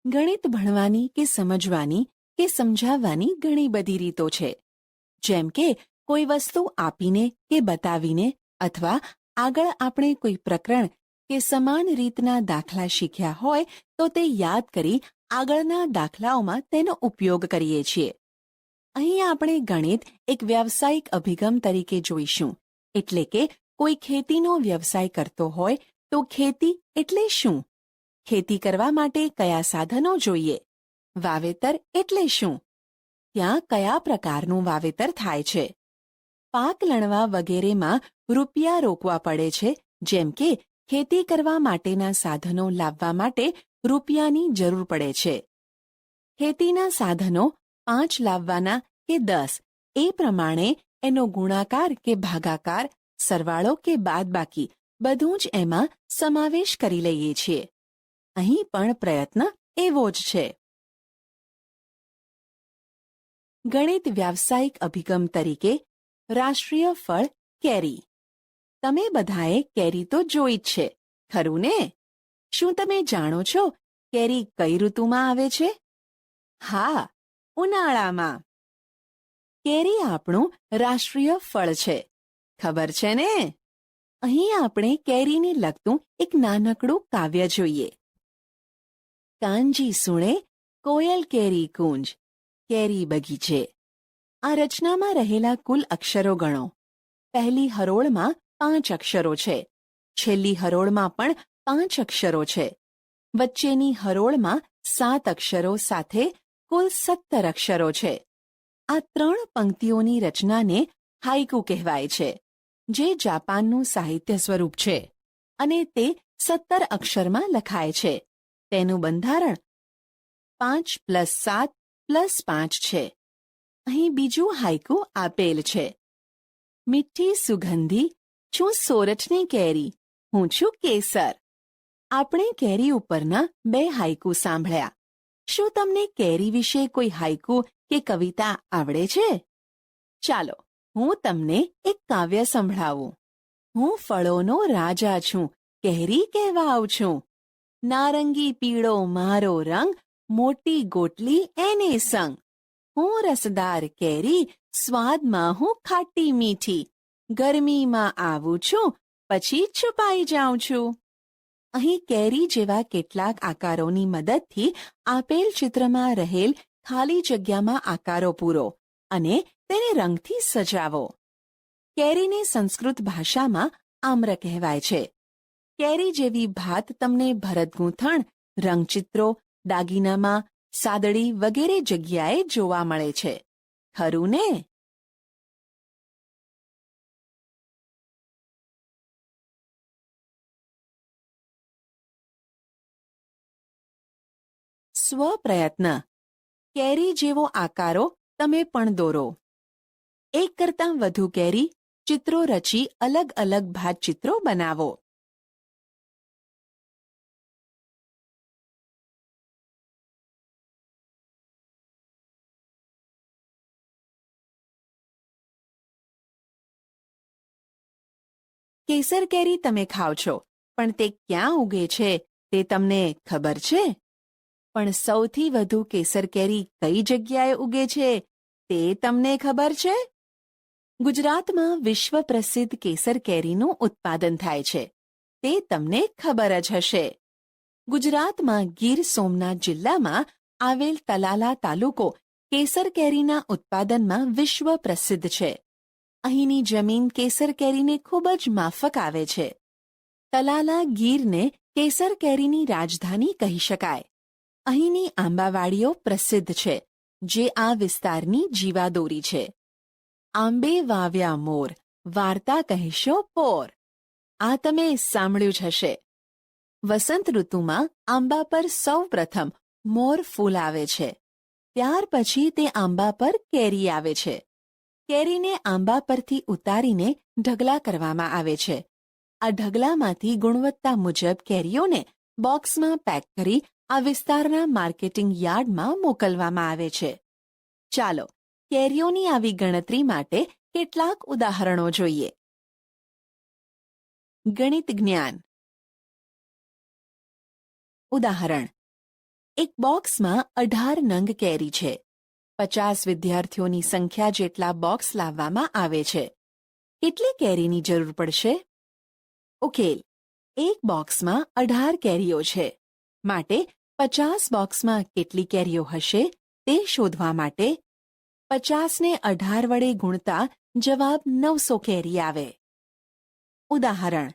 ગણિત ભણવાની કે સમજવાની કે સમજાવવાની ઘણી બધી રીતો છે. જેમ કે કોઈ વસ્તુ આપીને કે બતાવીને અથવા આગળ આપણે કોઈ પ્રકરણ કે સમાન રીતના દાખલા શીખ્યા હોય તો તે યાદ કરી આગળના દાખલાઓમાં તેનો ઉપયોગ કરીએ છીએ. અહીં આપણે ગણિત એક વ્યાવસાયિક અભિગમ તરીકે જોઈશું. એટલે કે કોઈ ખેતીનો વ્યવસાય કરતો હોય તો ખેતી એટલે શું? ખેતી કરવા માટે કયા સાધનો જોઈએ? વાવેતર એટલે શું? ત્યાં કયા પ્રકારનું વાવેતર થાય છે? પાક લણવા વગેરેમાં રૂપિયા રોકવા પડે છે. જેમ કે ખેતી કરવા માટેના સાધનો લાવવા માટે રૂપિયાની જરૂર પડે છે. ખેતીના સાધનો 5 લાવવાના કે 10 એ પ્રમાણે એનો ગુણાકાર કે ભાગાકાર, સરવાળો કે બાદબાકી બધું જ એમાં સમાવેશ કરી લઈએ છીએ. અહીં પણ પ્રયત્ન એવો જ છે. ગણિત વ્યાવસાયિક અભિગમ તરીકે રાષ્ટ્રીય ફળ કેરી. તમે બધાએ કેરી તો જોઈ જ છે, ખરું ને? શું તમે જાણો છો કેરી કઈ ઋતુમાં આવે છે? હા, ઉનાળામાં. કેરી આપણું રાષ્ટ્રીય ફળ છે, ખબર છે ને? અહીં આપણે કેરીને લગતું એક નાનકડું કાવ્ય જોઈએ. કાનજી સુણે કોયલ કેરી કુંજ, કેરી બગીચે. આ રચનામાં રહેલા કુલ અક્ષરો ગણો. પહેલી હરોળમાં 5 અક્ષરો છે. છેલ્લી હરોળમાં પણ 5 અક્ષરો છે. વચ્ચેની હરોળમાં 7 અક્ષરો સાથે કુલ 17 અક્ષરો છે. આ 3 પંક્તિઓની રચનાને હાઇકુ કહેવાય છે, જે જાપાનનું સાહિત્ય સ્વરૂપ છે અને તે 17 અક્ષરમાં લખાય છે. તેનું બંધારણ 5 + 7 + 5 છે. અહીં બીજું હાઇકુ આપેલ છે. મીઠી સુગંધી છું સોરઠની કેરી, હું છું કેસર. આપણે કેરી ઉપરના 2 હાઇકુ સાંભળ્યા. શું તમને કેરી વિશે કોઈ હાઇકુ કે કવિતા આવડે છે? ચાલો, હું તમને એક કાવ્ય સંભળાવું. હું ફળોનો રાજા છું, કેરી કહેવાઉં છું. નારંગી પીળો મારો રંગ, મોટી ગોટલી એને સંગ. હું રસદાર કેરી, સ્વાદમાં હું ખાટી મીઠી. ગરમીમાં આવું છું, પછી છુપાઈ જાઉં છું. અહીં કેરી જેવા કેટલાક આકારોની મદદથી આપેલ ચિત્રમાં રહેલ ખાલી જગ્યામાં આકારો પૂરો અને તેને રંગથી સજાવો. કેરીને સંસ્કૃત ભાષામાં આમ્ર કહેવાય છે. કેરી જેવી ભાત તમને ભરતગૂંથણ, રંગચિત્રો, દાગીનામાં, સાદડી વગેરે જગ્યાએ જોવા મળે છે, ખરું ને? સ્વપ્રયત્ન. કેરી જેવો આકારો તમે પણ દોરો. એક કરતાં વધુ કેરી ચિત્રો રચી અલગ અલગ ભાતચિત્રો બનાવો. કેસર કેરી તમે ખાઓ છો, પણ તે ક્યાં ઉગે છે તે તમને ખબર છે? પણ સૌથી વધુ કેસર કેરી કઈ જગ્યાએ ઉગે છે તે તમને ખબર છે? ગુજરાતમાં વિશ્વ પ્રસિદ્ધ કેસર કેરીનું ઉત્પાદન થાય છે, તે તમને ખબર જ હશે. ગુજરાતમાં ગીર સોમનાથ જિલ્લામાં આવેલ તલાલા તાલુકો કેસર કેરીના ઉત્પાદનમાં વિશ્વ પ્રસિદ્ધ છે. અહીંની જમીન કેસર કેરીને ખૂબ જ માફક આવે છે. તલાલા ગીરને કેસર કેરીની રાજધાની કહી શકાય. અહીંની આંબાવાડીઓ પ્રસિદ્ધ છે, જે આ વિસ્તારની જીવાદોરી છે. આંબે વાવ્યા મોર, વાર્તા કહેશો પોર. આ તમે સાંભળ્યું જ હશે. વસંત ઋતુમાં આંબા પર સૌ પ્રથમ મોર ફૂલ આવે છે. ત્યાર પછી તે આંબા પર કેરી આવે છે. કેરીને આંબા પરથી ઉતારીને ઢગલા કરવામાં આવે છે. આ ઢગલામાંથી ગુણવત્તા મુજબ કેરીઓને બોક્સમાં પેક કરી આ વિસ્તારના માર્કેટિંગ યાર્ડમાં મોકલવામાં આવે છે. ચાલો, કેરીઓની આવી ગણતરી માટે કેટલાક ઉદાહરણો જોઈએ. ગણિત જ્ઞાન. ઉદાહરણ: એક બોક્સમાં 18 નંગ કેરી છે. 50 વિદ્યાર્થીઓની સંખ્યા જેટલા બોક્સ લાવવામાં આવે છે. કેટલી કેરીની જરૂર પડશે? ઉકેલ: એક બોક્સમાં 18 કેરીઓ છે, માટે 50 બોક્સમાં કેટલી કેરીઓ હશે તે શોધવા માટે 50 ને 18 વડે ગુણતા જવાબ 900 કેરી આવે. ઉદાહરણ: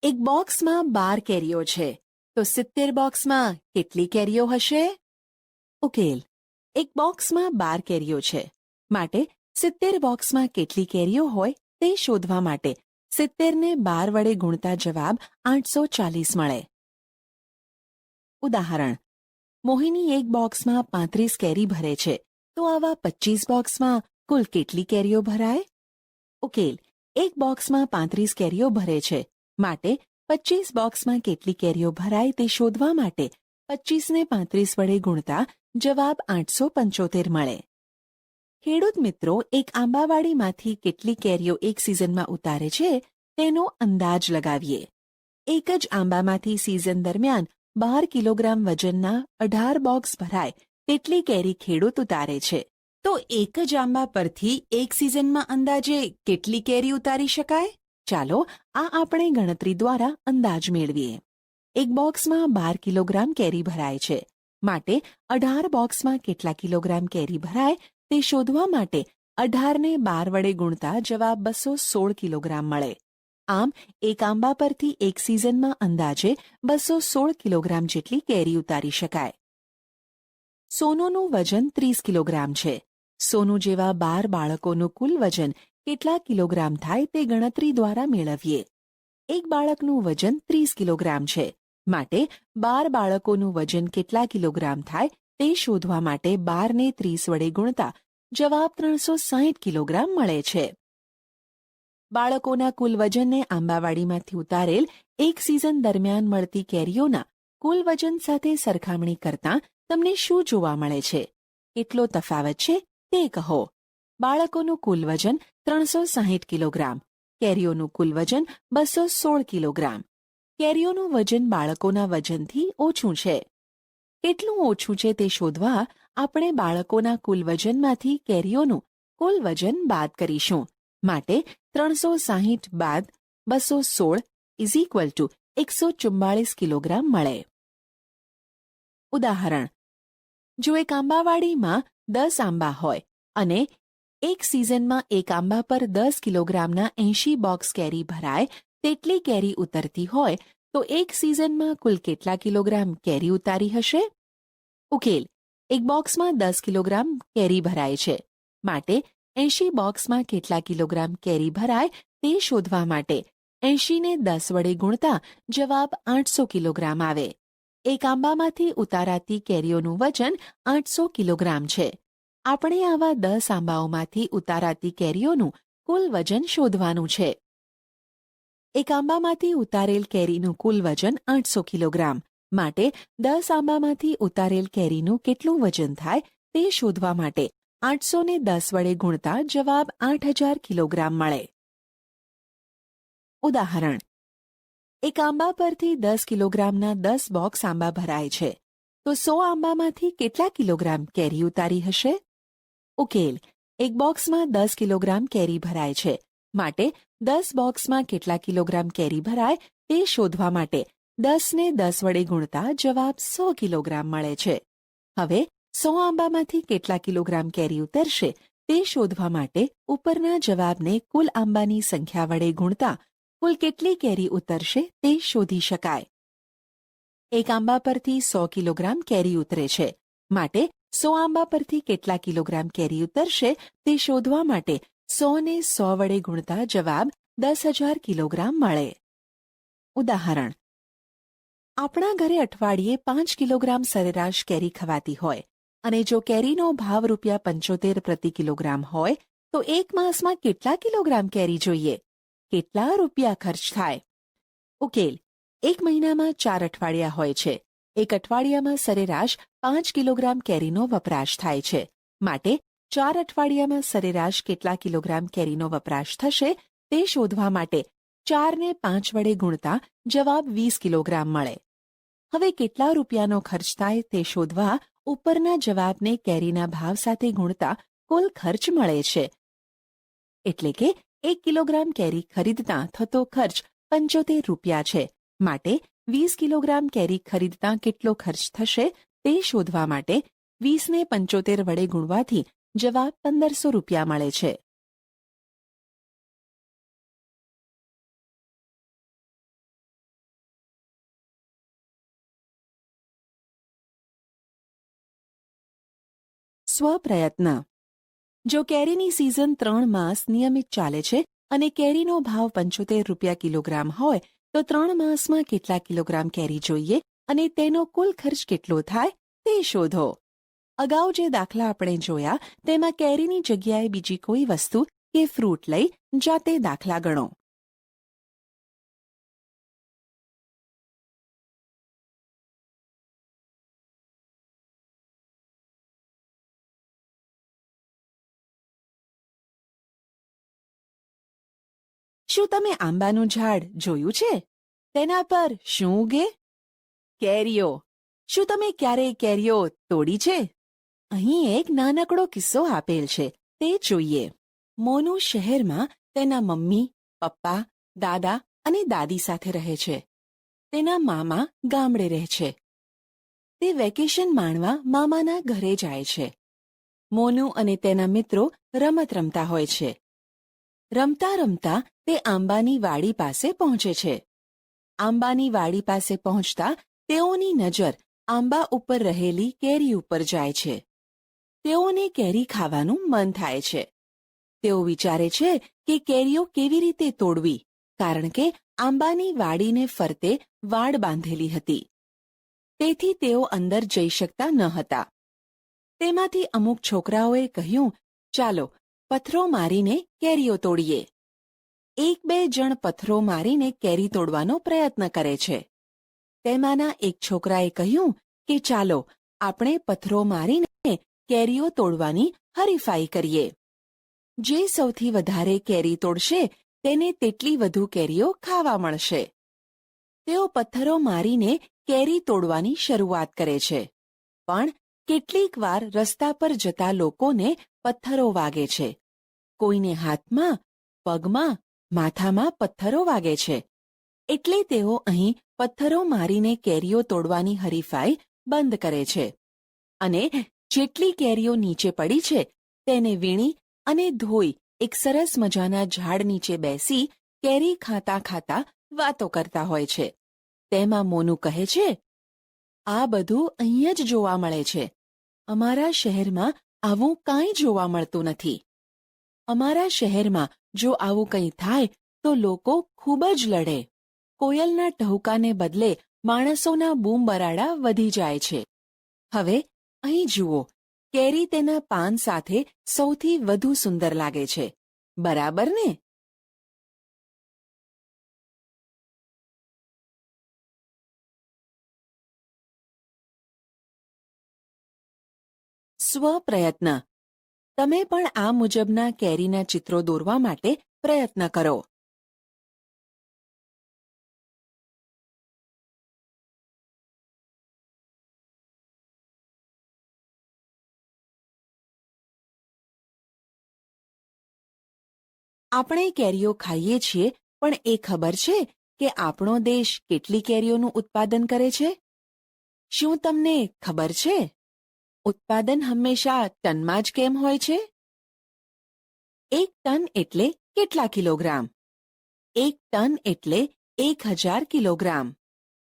એક બોક્સમાં 12 કેરીઓ છે, તો 70 બોક્સમાં કેટલી કેરીઓ હશે? ઉકેલ: એક બોક્સમાં 12 કેરીઓ છે, માટે 70 બોક્સમાં કેટલી કેરીઓ હોય તે શોધવા માટે 70 ને 12 વડે ગુણતા જવાબ 840 મળે. ઉદાહરણ: મોહિની એક બોક્સમાં 35 કેરી ભરે છે, તો આવા 25 બોક્સમાં કુલ કેટલી કેરીઓ ભરાય? ઉકેલ: એક બોક્સમાં 35 કેરીઓ ભરે છે, માટે 25 બોક્સમાં કેટલી કેરીઓ ભરાય તે શોધવા માટે 25 ને 35 વડે ગુણતા જવાબ 875 મળે. ખેડૂત મિત્રો એક આંબાવાડીમાંથી કેટલી કેરીઓ એક સિઝનમાં ઉતારે છે તેનો અંદાજ લગાવીએ. એક જ આંબામાંથી સિઝન દરમિયાન 12 કિલોગ્રામ વજનના 18 બોક્સ ભરાય તેટલી કેરી ખેડૂત ઉતારે છે. તો એક જ આંબા પરથી એક સિઝનમાં અંદાજે કેટલી કેરી ઉતારી શકાય? ચાલો આ આપણે ગણતરી દ્વારા અંદાજ મેળવીએ. એક બોક્સમાં 12 કિલોગ્રામ કેરી ભરાય છે, માટે 18 બોક્સમાં કેટલા કિલોગ્રામ કેરી ભરાય તે શોધવા માટે 18 ને 12 વડે ગુણતા જવાબ 216 કિલોગ્રામ મળે. આમ એક આંબા પરથી એક સિઝનમાં અંદાજે 216 કિલોગ્રામ જેટલી કેરી ઉતારી શકાય. સોનુનું વજન 30 કિલોગ્રામ છે. સોનુ જેવા 12 બાળકોનું કુલ વજન કેટલા કિલોગ્રામ થાય તે ગણતરી દ્વારા મેળવીએ. એક બાળકનું વજન 30 કિલોગ્રામ છે, માટે 12 બાળકોનું વજન કેટલા કિલોગ્રામ થાય તે શોધવા માટે 12 ને 30 વડે ગુણતા જવાબ 360 કિલોગ્રામ મળે છે. બાળકોના કુલ વજનને આંબાવાડીમાંથી ઉતારેલ એક સિઝન દરમિયાન મળતી કેરીઓના કુલ વજન સાથે સરખામણી કરતાં તમને શું જોવા મળે છે? કેટલો તફાવત છે તે કહો. બાળકોનું કુલ વજન 360 કિલોગ્રામ, કેરીઓનું કુલ વજન 216 કિલોગ્રામ. કેરીઓનું વજન બાળકોના વજનથી ઓછું છે. કેટલું ઓછું છે તે શોધવા આપણે બાળકોના કુલ વજનમાંથી કેરીઓનું કુલ વજન બાદ કરીશું. માટે 360 બાદ 216 ઇઝ ઇક્વલ ટુ 144 કિલોગ્રામ મળે. ઉદાહરણ: જો એક આંબાવાડીમાં 10 આંબા હોય અને એક સિઝનમાં એક આંબા પર 10 કિલોગ્રામના 80 બોક્સ કેરી ભરાય તેટલી કેરી ઉતરતી હોય તો એક સિઝનમાં કુલ કેટલા કિલોગ્રામ કેરી ઉતારી હશે? ઉકેલ: એક બોક્સમાં 10 કિલોગ્રામ કેરી ભરાય છે, માટે 80 બોક્સમાં કેટલા કિલોગ્રામ કેરી ભરાય તે શોધવા માટે 80 ને 10 વડે ગુણતા જવાબ 800 કિલોગ્રામ આવે. એક આંબામાંથી ઉતારાતી કેરીઓનું વજન 800 કિલોગ્રામ છે. આપણે આવા 10 આંબાઓમાંથી ઉતારાતી કેરીઓનું કુલ વજન શોધવાનું છે. એક આંબામાંથી ઉતારેલ કેરીનું કુલ વજન 800 કિલોગ્રામ, માટે 10 આંબામાંથી ઉતારેલ કેરીનું કેટલું વજન થાય તે શોધવા માટે 800 ને 10 વડે ગુણતા જવાબ 8000 કિલોગ્રામ મળે. ઉદાહરણ: એક આંબા પરથી 10 કિલોગ્રામના 10 બોક્સ આંબા ભરાય છે, તો 100 આંબામાંથી કેટલા કિલોગ્રામ કેરી ઉતારી હશે? ઉકેલ: એક બોક્સમાં 10 કિલોગ્રામ કેરી ભરાય છે, માટે 10 બોક્સમાં કેટલા કિલોગ્રામ કેરી ભરાય તે શોધવા માટે 10 ને 10 વડે ગુણતા જવાબ 100 કિલોગ્રામ મળે છે. હવે 100 આંબામાંથી કેટલા કિલોગ્રામ કેરી ઉતરશે તે શોધવા માટે ઉપરના જવાબને કુલ આંબાની સંખ્યા વડે ગુણતા કુલ કેટલી કેરી ઉતરશે તે શોધી શકાય. એક આંબા પરથી 100 કિલોગ્રામ કેરી ઉતરે છે, માટે 100 આંબા પરથી કેટલા કિલોગ્રામ કેરી ઉતરશે તે શોધવા માટે 100 ને 100 વડે ગુણતા જવાબ 10,000 કિલોગ્રામ મળે. ઉદાહરણ: આપણા ઘરે અઠવાડિયે 5 કિલોગ્રામ સરેરાશ કેરી ખવાતી હોય અને જો કેરીનો ભાવ ₹75 પ્રતિ કિલોગ્રામ હોય તો એક માસમાં કેટલા કિલોગ્રામ કેરી જોઈએ? કેટલા રૂપિયા ખર્ચ થાય? ઉકેલ: એક મહિનામાં 4 અઠવાડિયા હોય છે. એક અઠવાડિયામાં સરેરાશ 5 કિલોગ્રામ કેરીનો વપરાશ થાય છે, માટે 4 અઠવાડિયામાં સરેરાશ કેટલા કિલોગ્રામ કેરીનો વપરાશ થશે તે શોધવા માટે 4 ને 5 વડે ગુણતા જવાબ 20 કિલોગ્રામ મળે. હવે કેટલા રૂપિયાનો ખર્ચ થાય તે શોધવા ઉપરના જવાબને કેરીના ભાવ સાથે ગુણતા કુલ ખર્ચ મળે છે. એટલે કે 1 કિલોગ્રામ કેરી ખરીદતા થતો ખર્ચ 75 રૂપિયા છે. માટે 20 કિલોગ્રામ કેરી ખરીદતા કેટલો ખર્ચ થશે તે શોધવા માટે 20 ને 75 વડે ગુણવાથી જવાબ 1500 રૂપિયા મળે છે. સ્વપ્રયત્ન. જો કેરીની સિઝન 3 માસ નિયમિત ચાલે છે અને કેરીનો ભાવ 75 રૂપિયા કિલોગ્રામ હોય તો 3 માસમાં કેટલા કિલોગ્રામ કેરી જોઈએ અને તેનો કુલ ખર્ચ કેટલો થાય તે શોધો. અગાઉ જે દાખલા આપણે જોયા તેમાં કેરીની જગ્યાએ બીજી કોઈ વસ્તુ કે ફ્રૂટ લઈ જાતે દાખલા ગણો. શું તમે આંબાનું ઝાડ જોયું છે? તેના પર શું ઉગે? કેરીઓ. શું તમે ક્યારેય કેરીઓ તોડી છે? અહીં એક નાનકડો કિસ્સો આપેલ છે, તે જોઈએ. મોનુ શહેરમાં તેના મમ્મી, પપ્પા, દાદા અને દાદી સાથે રહે છે. તેના મામા ગામડે રહે છે. તે વેકેશન માણવા મામાના ઘરે જાય છે. મોનુ અને તેના મિત્રો રમત રમતા હોય છે. રમતા રમતા તે આંબાની વાડી પાસે પહોંચે છે. આંબાની વાડી પાસે પહોંચતા તેઓની નજર આંબા ઉપર રહેલી કેરી ઉપર જાય છે. તેઓને કેરી ખાવાનું મન થાય છે. તેઓ વિચારે છે કે કેરીઓ કેવી રીતે તોડવી, કારણ કે આંબાની વાડીને ફરતે વાડ બાંધેલી હતી. તેથી તેઓ અંદર જઈ શકતા ન હતા. તેમાંથી અમુક છોકરાઓએ કહ્યું, ચાલો પથ્થરો મારીને કેરીઓ તોડીએ. 1-2 જણ પથ્થરો મારીને કેરી તોડવાનો પ્રયત્ન કરે છે. તેમાંના એક છોકરાએ કહ્યું કે ચાલો આપણે પથ્થરો મારીને કેરીઓ તોડવાની હરીફાઈ કરીએ. જે સૌથી વધારે કેરી તોડશે તેને તેટલી વધુ કેરીઓ ખાવા મળશે. તેઓ પથ્થરો મારીને કેરી તોડવાની શરૂઆત કરે છે. પણ કેટલીક વાર રસ્તા પર જતા લોકોને પથ્થરો વાગે છે. કોઈને હાથમાં, પગમાં, માથામાં પથ્થરો વાગે છે. એટલે તેઓ અહીં પથ્થરો મારીને કેરીઓ તોડવાની હરીફાઈ બંધ કરે છે અને જેટલી કેરીઓ નીચે પડી છે તેને વીણી અને ધોઈ એક સરસ મજાના ઝાડ નીચે બેસી કેરી ખાતા ખાતા વાતો કરતા હોય છે. તેમાં મોનુ કહે છે, આ બધું અહીં જ જોવા મળે છે. અમારા શહેરમાં આવું કાંઈ જોવા મળતું નથી. અમારા શહેરમાં જો આવું કંઈ થાય તો લોકો ખૂબ જ લડે. કોયલના ટહુકાને બદલે માણસોના બૂમબરાડા વધી જાય છે. હવે અહીં જુઓ, કેરી તેના પાન સાથે સૌથી વધુ સુંદર લાગે છે, બરાબર ને? સ્વપ્રયત્ન. તમે પણ આ મુજબના કેરીના ચિત્રો દોરવા માટે પ્રયત્ન કરો. આપણે કેરીઓ ખાઈએ છીએ, પણ એ ખબર છે કે આપણો દેશ કેટલી કેરીઓનું ઉત્પાદન કરે છે? શું તમને ખબર છે? ઉત્પાદન હંમેશા ટનમાં જ કેમ હોય છે? 1 ટન એટલે કેટલા કિલોગ્રામ? 1 ટન એટલે 1000 કિલોગ્રામ.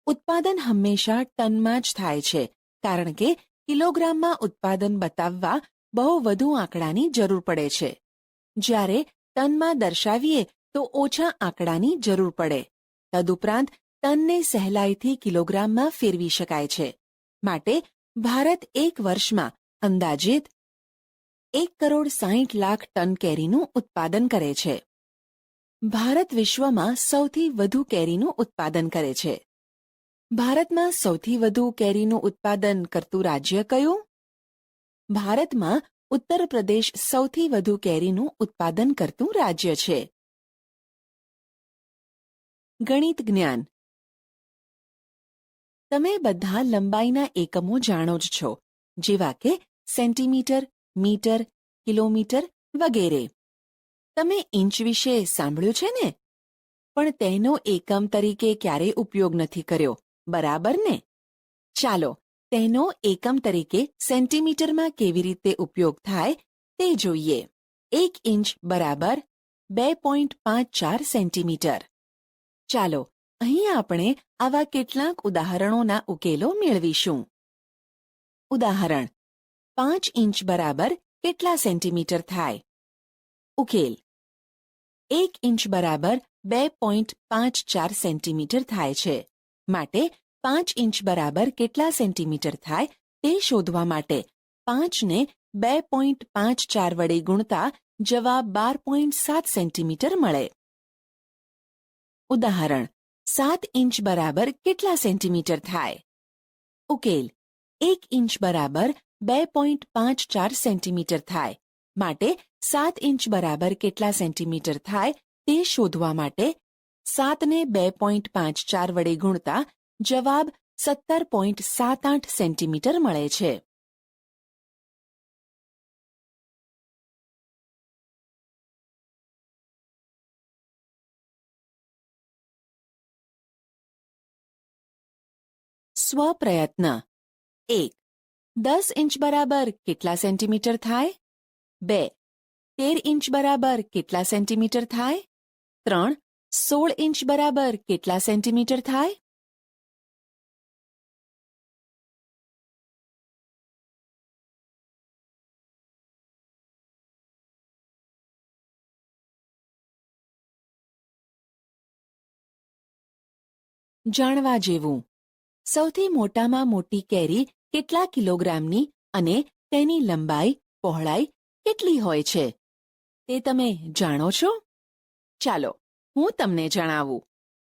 ઉત્પાદન હંમેશા ટનમાં જ થાય છે, કારણ કે કિલોગ્રામમાં ઉત્પાદન બતાવવા બહુ વધુ આંકડાની જરૂર પડે છે. જ્યારે ટનમાં દર્શાવીએ તો ઓછા આંકડાની જરૂર પડે. તદુપરાંત ટનને સહેલાઈથી કિલોગ્રામમાં ફેરવી શકાય છે. માટે ભારત એક વર્ષમાં અંદાજિત 1,60,00,000 ટન કેરીનું ઉત્પાદન કરે છે. ભારત વિશ્વમાં સૌથી વધુ કેરીનું ઉત્પાદન કરે છે. ભારતમાં સૌથી વધુ કેરીનું ઉત્પાદન કરતું રાજ્ય કયું? ભારતમાં ઉત્તર પ્રદેશ સૌથી વધુ કેરીનું ઉત્પાદન કરતું રાજ્ય છે. ગણિત જ્ઞાન. તમે બધા લંબાઈના એકમો જાણો જ છો, જેવા કે સેન્ટીમીટર, મીટર, કિલોમીટર વગેરે. તમે ઇંચ વિશે સાંભળ્યું છે ને? પણ તેનો એકમ તરીકે ક્યારેય ઉપયોગ નથી કર્યો, બરાબર ને? ચાલો તેનો એકમ તરીકે સેન્ટીમીટરમાં કેવી રીતે ઉપયોગ થાય તે જોઈએ. 1 ઇંચ બરાબર 2.54 સેન્ટીમીટર. ચાલો અહીં આપણે આવા કેટલાક ઉદાહરણોના ઉકેલો મેળવીશું. ઉદાહરણ: 5 ઇંચ બરાબર કેટલા સેન્ટીમીટર થાય? ઉકેલ: 1 ઇંચ બરાબર 2.54 સેન્ટીમીટર થાય છે. માટે 5 ઇંચ બરાબર કેટલા સેન્ટીમીટર થાય તે શોધવા માટે 5ને 2.54 વડે ગુણતા જવાબ 12.7 સેન્ટીમીટર મળે. ઉદાહરણ: 7 ઇંચ બરાબર કેટલા સેન્ટીમીટર થાય? ઉકેલ: 1 ઇંચ બરાબર 2.54 સેન્ટીમીટર થાય. માટે 7 ઇંચ બરાબર કેટલા સેન્ટીમીટર થાય તે શોધવા માટે 7ને 2.54 વડે ગુણતા જવાબ 17.78 સેન્ટીમીટર મળે છે. સ્વપ્રયત્ન: 1. 10 ઇંચ બરાબર કેટલા સેન્ટીમીટર થાય? 2. 13 ઇંચ બરાબર કેટલા સેન્ટીમીટર થાય? 3. 16 ઇંચ બરાબર કેટલા સેન્ટીમીટર થાય? જાણવા જેવું: સૌથી મોટામાં મોટી કેરી કેટલા કિલોગ્રામની અને તેની લંબાઈ, પહોળાઈ કેટલી હોય છે? તે તમે જાણો છો? ચાલો હું તમને જણાવું.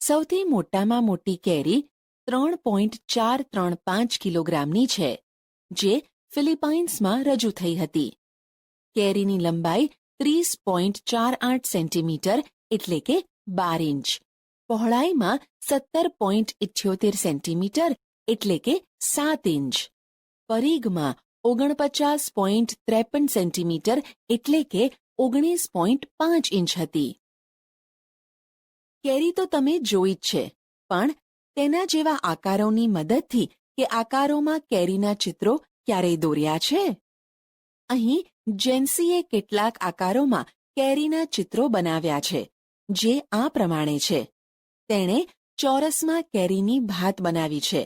સૌથી મોટામાં મોટી કેરી 3.435 કિલોગ્રામની છે, જે ફિલિપાઇન્સમાં રજૂ થઈ હતી. કેરીની લંબાઈ 30.48 સેન્ટીમીટર એટલે કે 12 ઇંચ, પહોળાઈમાં 17.78 સેન્ટીમીટર એટલે કે 7 ઇંચ, પરિઘમાં 49.53 સેન્ટીમીટર એટલે કે 19.5 ઇંચ હતી. કેરી તો તમે જોઈ જ છે, પણ તેના જેવા આકારોની મદદથી કે આકારોમાં કેરીના ચિત્રો ક્યારેય દોર્યા છે? અહીં જેન્સીએ કેટલાક આકારોમાં કેરીના ચિત્રો બનાવ્યા છે, જે આ પ્રમાણે છે. તેણે ચોરસમાં કેરીની ભાત બનાવી છે,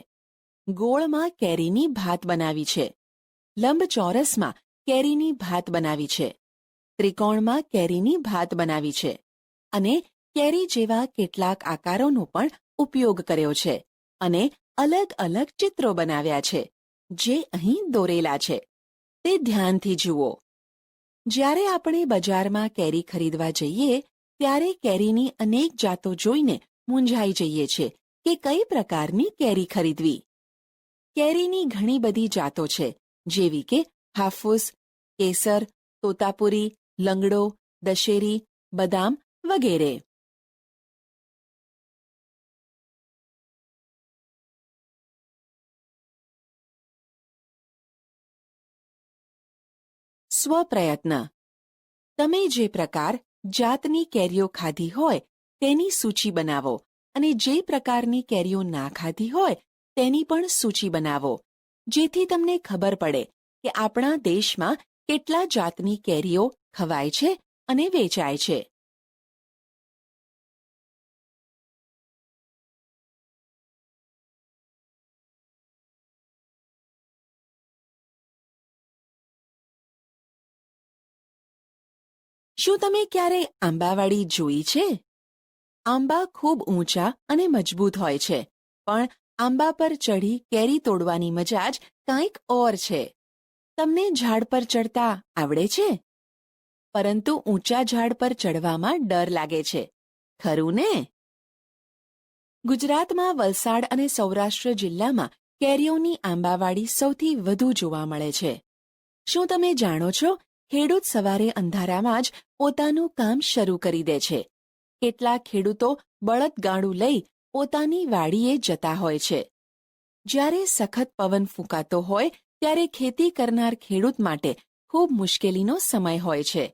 ગોળમાં કેરીની ભાત બનાવી છે, લંબચોરસમાં કેરીની ભાત બનાવી છે, ત્રિકોણમાં કેરીની ભાત બનાવી છે અને કેરી જેવા કેટલાક આકારોનો પણ ઉપયોગ કર્યો છે અને અલગ અલગ ચિત્રો બનાવ્યા છે, જે અહીં દોરેલા છે. તે ધ્યાનથી જુઓ. જ્યારે આપણે બજારમાં કેરી ખરીદવા જઈએ ત્યારે કેરીની અનેક જાતો જોઈને મૂંઝાઈ જઈએ છીએ કે કઈ પ્રકારની કેરી ખરીદવી. કેરીની ઘણી બધી જાતો છે, જેવી કે હાફૂસ, કેસર, તોતાપુરી, લંગડો, દશેરી, બદામ વગેરે. સ્વપ્રયત્ન: તમે જે પ્રકાર જાતની કેરીઓ ખાધી હોય તેની સૂચિ બનાવો અને જે પ્રકારની કેરીઓ ના ખાધી હોય તેની પણ સૂચિ બનાવો, જેથી તમને ખબર પડે કે આપણા દેશમાં કેટલા જાતની કેરીઓ ખવાય છે અને વેચાય છે. શું તમે ક્યારેય આંબાવાડી જોઈ છે? આંબા ખૂબ ઊંચા અને મજબૂત હોય છે, પણ આંબા પર ચઢી કેરી તોડવાની મજા જ કંઈક ઓર છે. તમને ઝાડ પર ચડતા આવડે છે? પરંતુ ઊંચા ઝાડ પર ચડવામાં ડર લાગે છે, ખરું ને? ગુજરાતમાં વલસાડ અને સૌરાષ્ટ્ર જિલ્લામાં કેરીઓની આંબાવાડી સૌથી વધુ જોવા મળે છે. શું તમે જાણો છો, ખેડૂત સવારે અંધારામાં જ પોતાનું કામ શરૂ કરી દે છે. કેટલાક ખેડૂતો બળદગાડું લઈ પોતાની વાડીએ જતા હોય છે. જ્યારે સખત પવન ફૂંકાતો હોય ત્યારે ખેતી કરનાર ખેડૂત માટે ખૂબ મુશ્કેલીનો સમય હોય છે,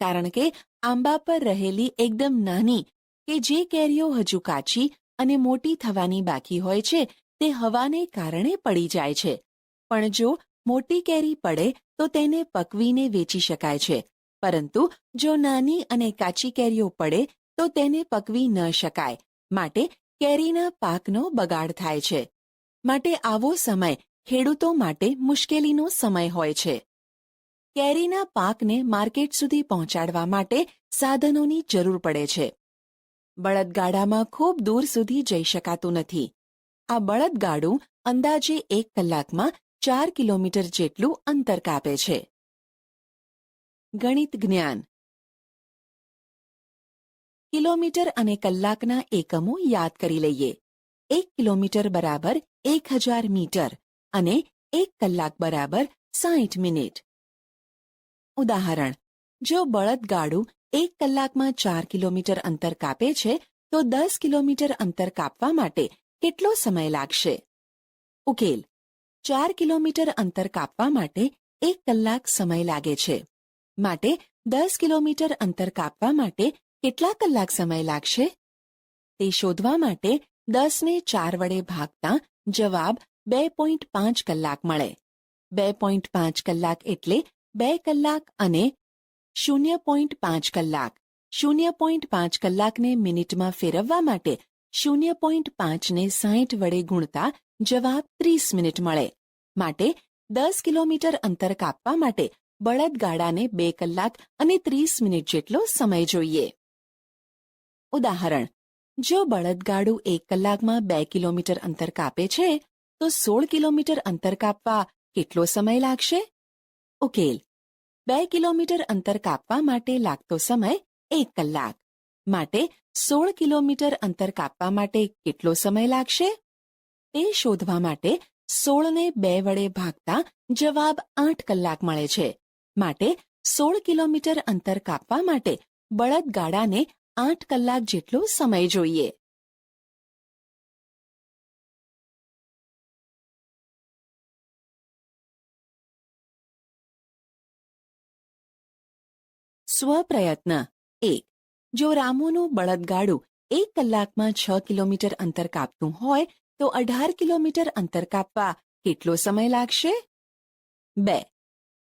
કારણ કે આંબા પર રહેલી એકદમ નાની કે જે કેરીઓ હજુ કાચી અને મોટી થવાની બાકી હોય છે તે હવાને કારણે પડી જાય છે. પણ જો મોટી કેરી પડે તો તેને પકવીને વેચી શકાય છે, પરંતુ જો નાની અને કાચી કેરીઓ પડે તો તેને પકવી ન શકાય, માટે કેરીના પાકનો બગાડ થાય છે. માટે આવો સમય ખેડૂતો માટે મુશ્કેલીનો સમય હોય છે. કેરીના પાકને માર્કેટ સુધી પહોંચાડવા માટે સાધનોની જરૂર પડે છે. બળદગાડામાં ખૂબ દૂર સુધી જઈ શકાતું નથી. આ બળદગાડું અંદાજે 1 કલાકમાં 4 કિલોમીટર જેટલું અંતર કાપે છે. ગણિત જ્ઞાન. કિલોમીટર અને કલાકના એકમો યાદ કરી લઈએ. 1 કિલોમીટર બરાબર 1000 મીટર અને 1 કલાક બરાબર 60 મિનિટ. ઉદાહરણ: જો બળદગાડું 1 કલાકમાં 4 કિલોમીટર અંતર કાપે છે તો 10 કિલોમીટર અંતર કાપવા માટે કેટલો સમય લાગશે? ઉકેલ: 4 કિલોમીટર અંતર કાપવા માટે 1 કલાક સમય લાગે છે, માટે 10 કિલોમીટર અંતર કાપવા માટે કેટલા કલાક સમય લાગશે? તે શોધવા માટે 10 ને 4 વડે ભાગતા જવાબ 2.5 કલાક મળે. 2.5 કલાક એટલે 2 કલાક અને 0.5 કલાક. 0.5 કલાકને મિનિટમાં ફેરવવા માટે 0.5 ને 60 વડે ગુણતા જવાબ 30 મિનિટ મળે. માટે 10 કિલોમીટર અંતર કાપવા માટે બળદગાડાને 2 કલાક અને 30 મિનિટ જેટલો સમય જોઈએ. ઉદાહરણ: જો બળદગાડું 1 કલાકમાં 2 કિલોમીટર અંતર કાપે છે તો 16 કિલોમીટર અંતર કાપવા કેટલો સમય લાગશે? ઉકેલ: 2 કિલોમીટર અંતર કાપવા માટે લાગતો સમય 1 કલાક, માટે 16 કિલોમીટર અંતર કાપવા માટે કેટલો સમય લાગશે? તે શોધવા માટે 16 ને 2 વડે ભાગતા જવાબ 8 કલાક મળે છે, માટે 16 કિલોમીટર અંતર કાપવા માટે બળદગાડાને 8 કલાક જેટલો સમય જોઈએ. સ્વપ્રયત્ન 1. જો રામુનું બળદગાડું 1 કલાકમાં 6 કિલોમીટર અંતર કાપતું હોય તો 18 કિલોમીટર અંતર કાપવા કેટલો સમય લાગશે? 2.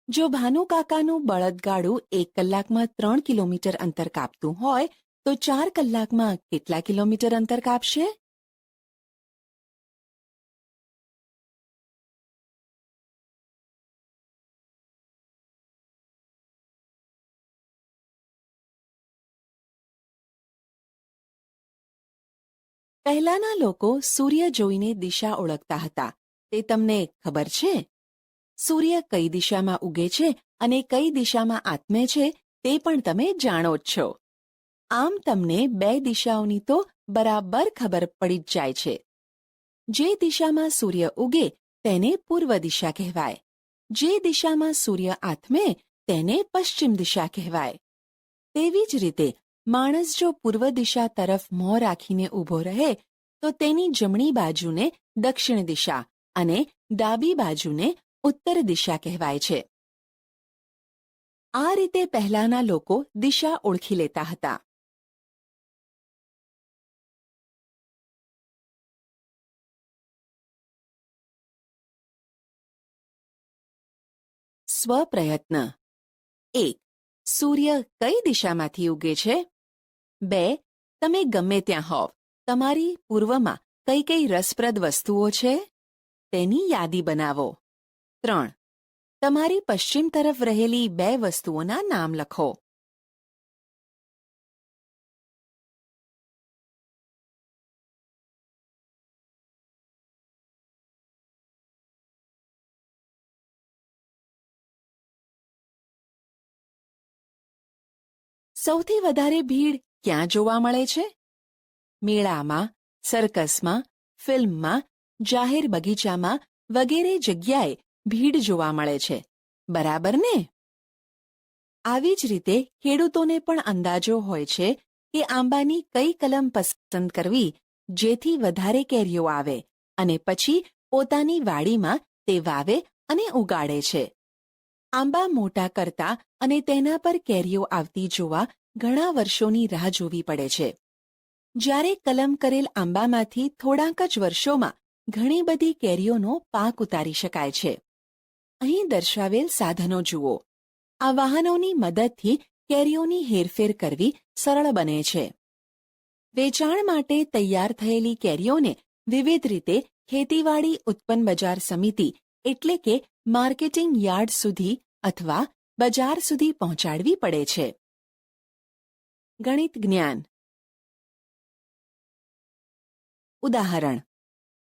જો ભાનુકાકાનું બળદગાડું 1 કલાકમાં 3 કિલોમીટર અંતર કાપતું હોય તો 4 કલાકમાં કેટલા કિલોમીટર અંતર કાપશે? પહેલાના લોકો સૂર્ય જોઈને દિશા ઓળખતા હતા. તે તમને ખબર છે? સૂર્ય કઈ દિશામાં ઉગે છે અને કઈ દિશામાં આથમે છે તે પણ તમે જાણો જ છો. આમ તમને 2 દિશાઓની તો બરાબર ખબર પડી જ જાય છે. જે દિશામાં સૂર્ય ઉગે તેને પૂર્વ દિશા કહેવાય. જે દિશામાં સૂર્ય આથમે તેને પશ્ચિમ દિશા કહેવાય. તેવી જ રીતે માણસ જો પૂર્વ દિશા તરફ મોં રાખીને ઊભો રહે તો તેની જમણી બાજુને દક્ષિણ દિશા અને ડાબી બાજુને ઉત્તર દિશા કહેવાય છે. આ રીતે પહેલાના લોકો દિશા ઓળખી લેતા હતા. સ્વપ્રયત્ન 1. સૂર્ય કઈ દિશામાંથી ઉગે છે? 2. તમે ગમે ત્યાં હોવ, તમારી પૂર્વમાં કઈ કઈ રસપ્રદ વસ્તુઓ છે? તેની યાદી બનાવો. 3. તમારી પશ્ચિમ તરફ રહેલી 2 વસ્તુઓના નામ લખો. સૌથી વધારે ભીડ ક્યાં જોવા મળે છે? મેળામાં, સર્કસમાં, ફિલ્મમાં, જાહેર બગીચામાં વગેરે જગ્યાએ ભીડ જોવા મળે છે. બરાબર ને? આવી જ રીતે ખેડૂતોને પણ અંદાજો હોય છે કે આંબાની કઈ કલમ પસંદ કરવી જેથી વધારે કેરીઓ આવે અને પછી પોતાની વાડીમાં તે વાવે અને ઉગાડે છે. આંબા મોટા કરતા અને તેના પર કેરીઓ આવતી જોવા ઘણા વર્ષોની રાહ જોવી પડે છે. જ્યારે કલમ કરેલ આંબામાંથી થોડાક જ વર્ષોમાં ઘણી બધી કેરીઓનો પાક ઉતારી શકાય છે. અહીં દર્શાવેલ સાધનો જુઓ. આ વાહનોની મદદથી કેરીઓની હેરફેર કરવી સરળ બને છે. વેચાણ માટે તૈયાર થયેલી કેરીઓને વિવિધ રીતે ખેતીવાડી ઉત્પન્ન બજાર સમિતિ એટલે કે માર્કેટિંગ યાર્ડ સુધી અથવા બજાર સુધી પહોંચાડવી પડે છે. ગણિત જ્ઞાન. ઉદાહરણ: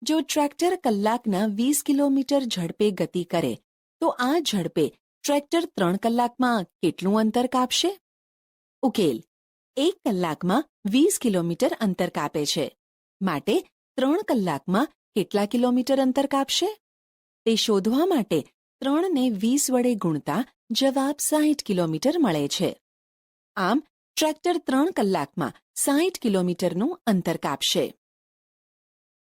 જો ટ્રેક્ટર કલાકના 20 કિલોમીટર ઝડપે ગતિ કરે તો આ ઝડપે ટ્રેક્ટર 3 કલાકમાં કેટલું અંતર કાપશે? ઉકેલ: 1 કલાકમાં 20 કિલોમીટર અંતર કાપે છે, માટે 3 કલાકમાં કેટલા કિલોમીટર અંતર કાપશે? તે શોધવા માટે 3 ને 20 વડે ગુણતા જવાબ 60 કિલોમીટર મળે છે. આમ ટ્રેક્ટર 3 કલાકમાં 60 કિલોમીટરનું અંતર કાપશે.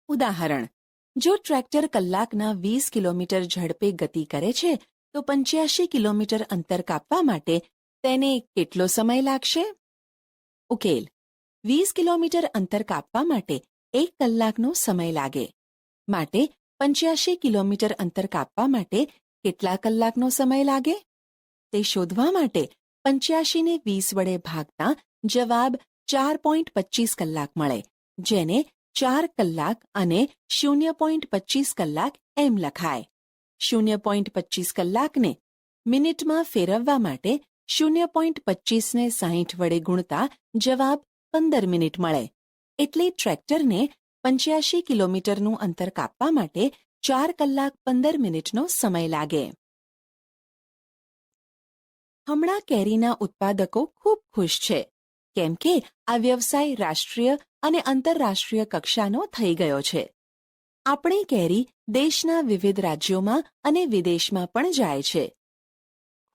ઉદાહરણ: જો ટ્રેક્ટર કલાકના 20 કિલોમીટર ઝડપે ગતિ કરે છે તો 85 કિલોમીટર અંતર કાપવા માટે તેને કેટલો સમય લાગશે? ઉકેલ: 20 કિલોમીટર અંતર કાપવા માટે 1 કલાકનો સમય લાગે, માટે 85 કિલોમીટર અંતર કાપવા માટે કેટલા કલાકનો સમય લાગે? તે શોધવા માટે 85 ને 20 વડે ભાગતા જવાબ 4.25 કલાક મળે, જેને 4 કલાક અને 0.25 કલાક એમ લખાય. 0.25 કલાકને મિનિટમાં ફેરવવા માટે 0.25 ને 60 વડે ગુણતા જવાબ 15 મિનિટ મળે. એટલે ટ્રેક્ટરને 85 કિલોમીટરનું અંતર કાપવા માટે 4 કલાક 15 મિનિટનો સમય લાગે. હમણાં કેરીના ઉત્પાદકો ખૂબ ખુશ છે, કેમ કે આ વ્યવસાય રાષ્ટ્રીય અને આંતરરાષ્ટ્રીય કક્ષાનો થઈ ગયો છે. આપણી કેરી દેશના વિવિધ રાજ્યોમાં અને વિદેશમાં પણ જાય છે.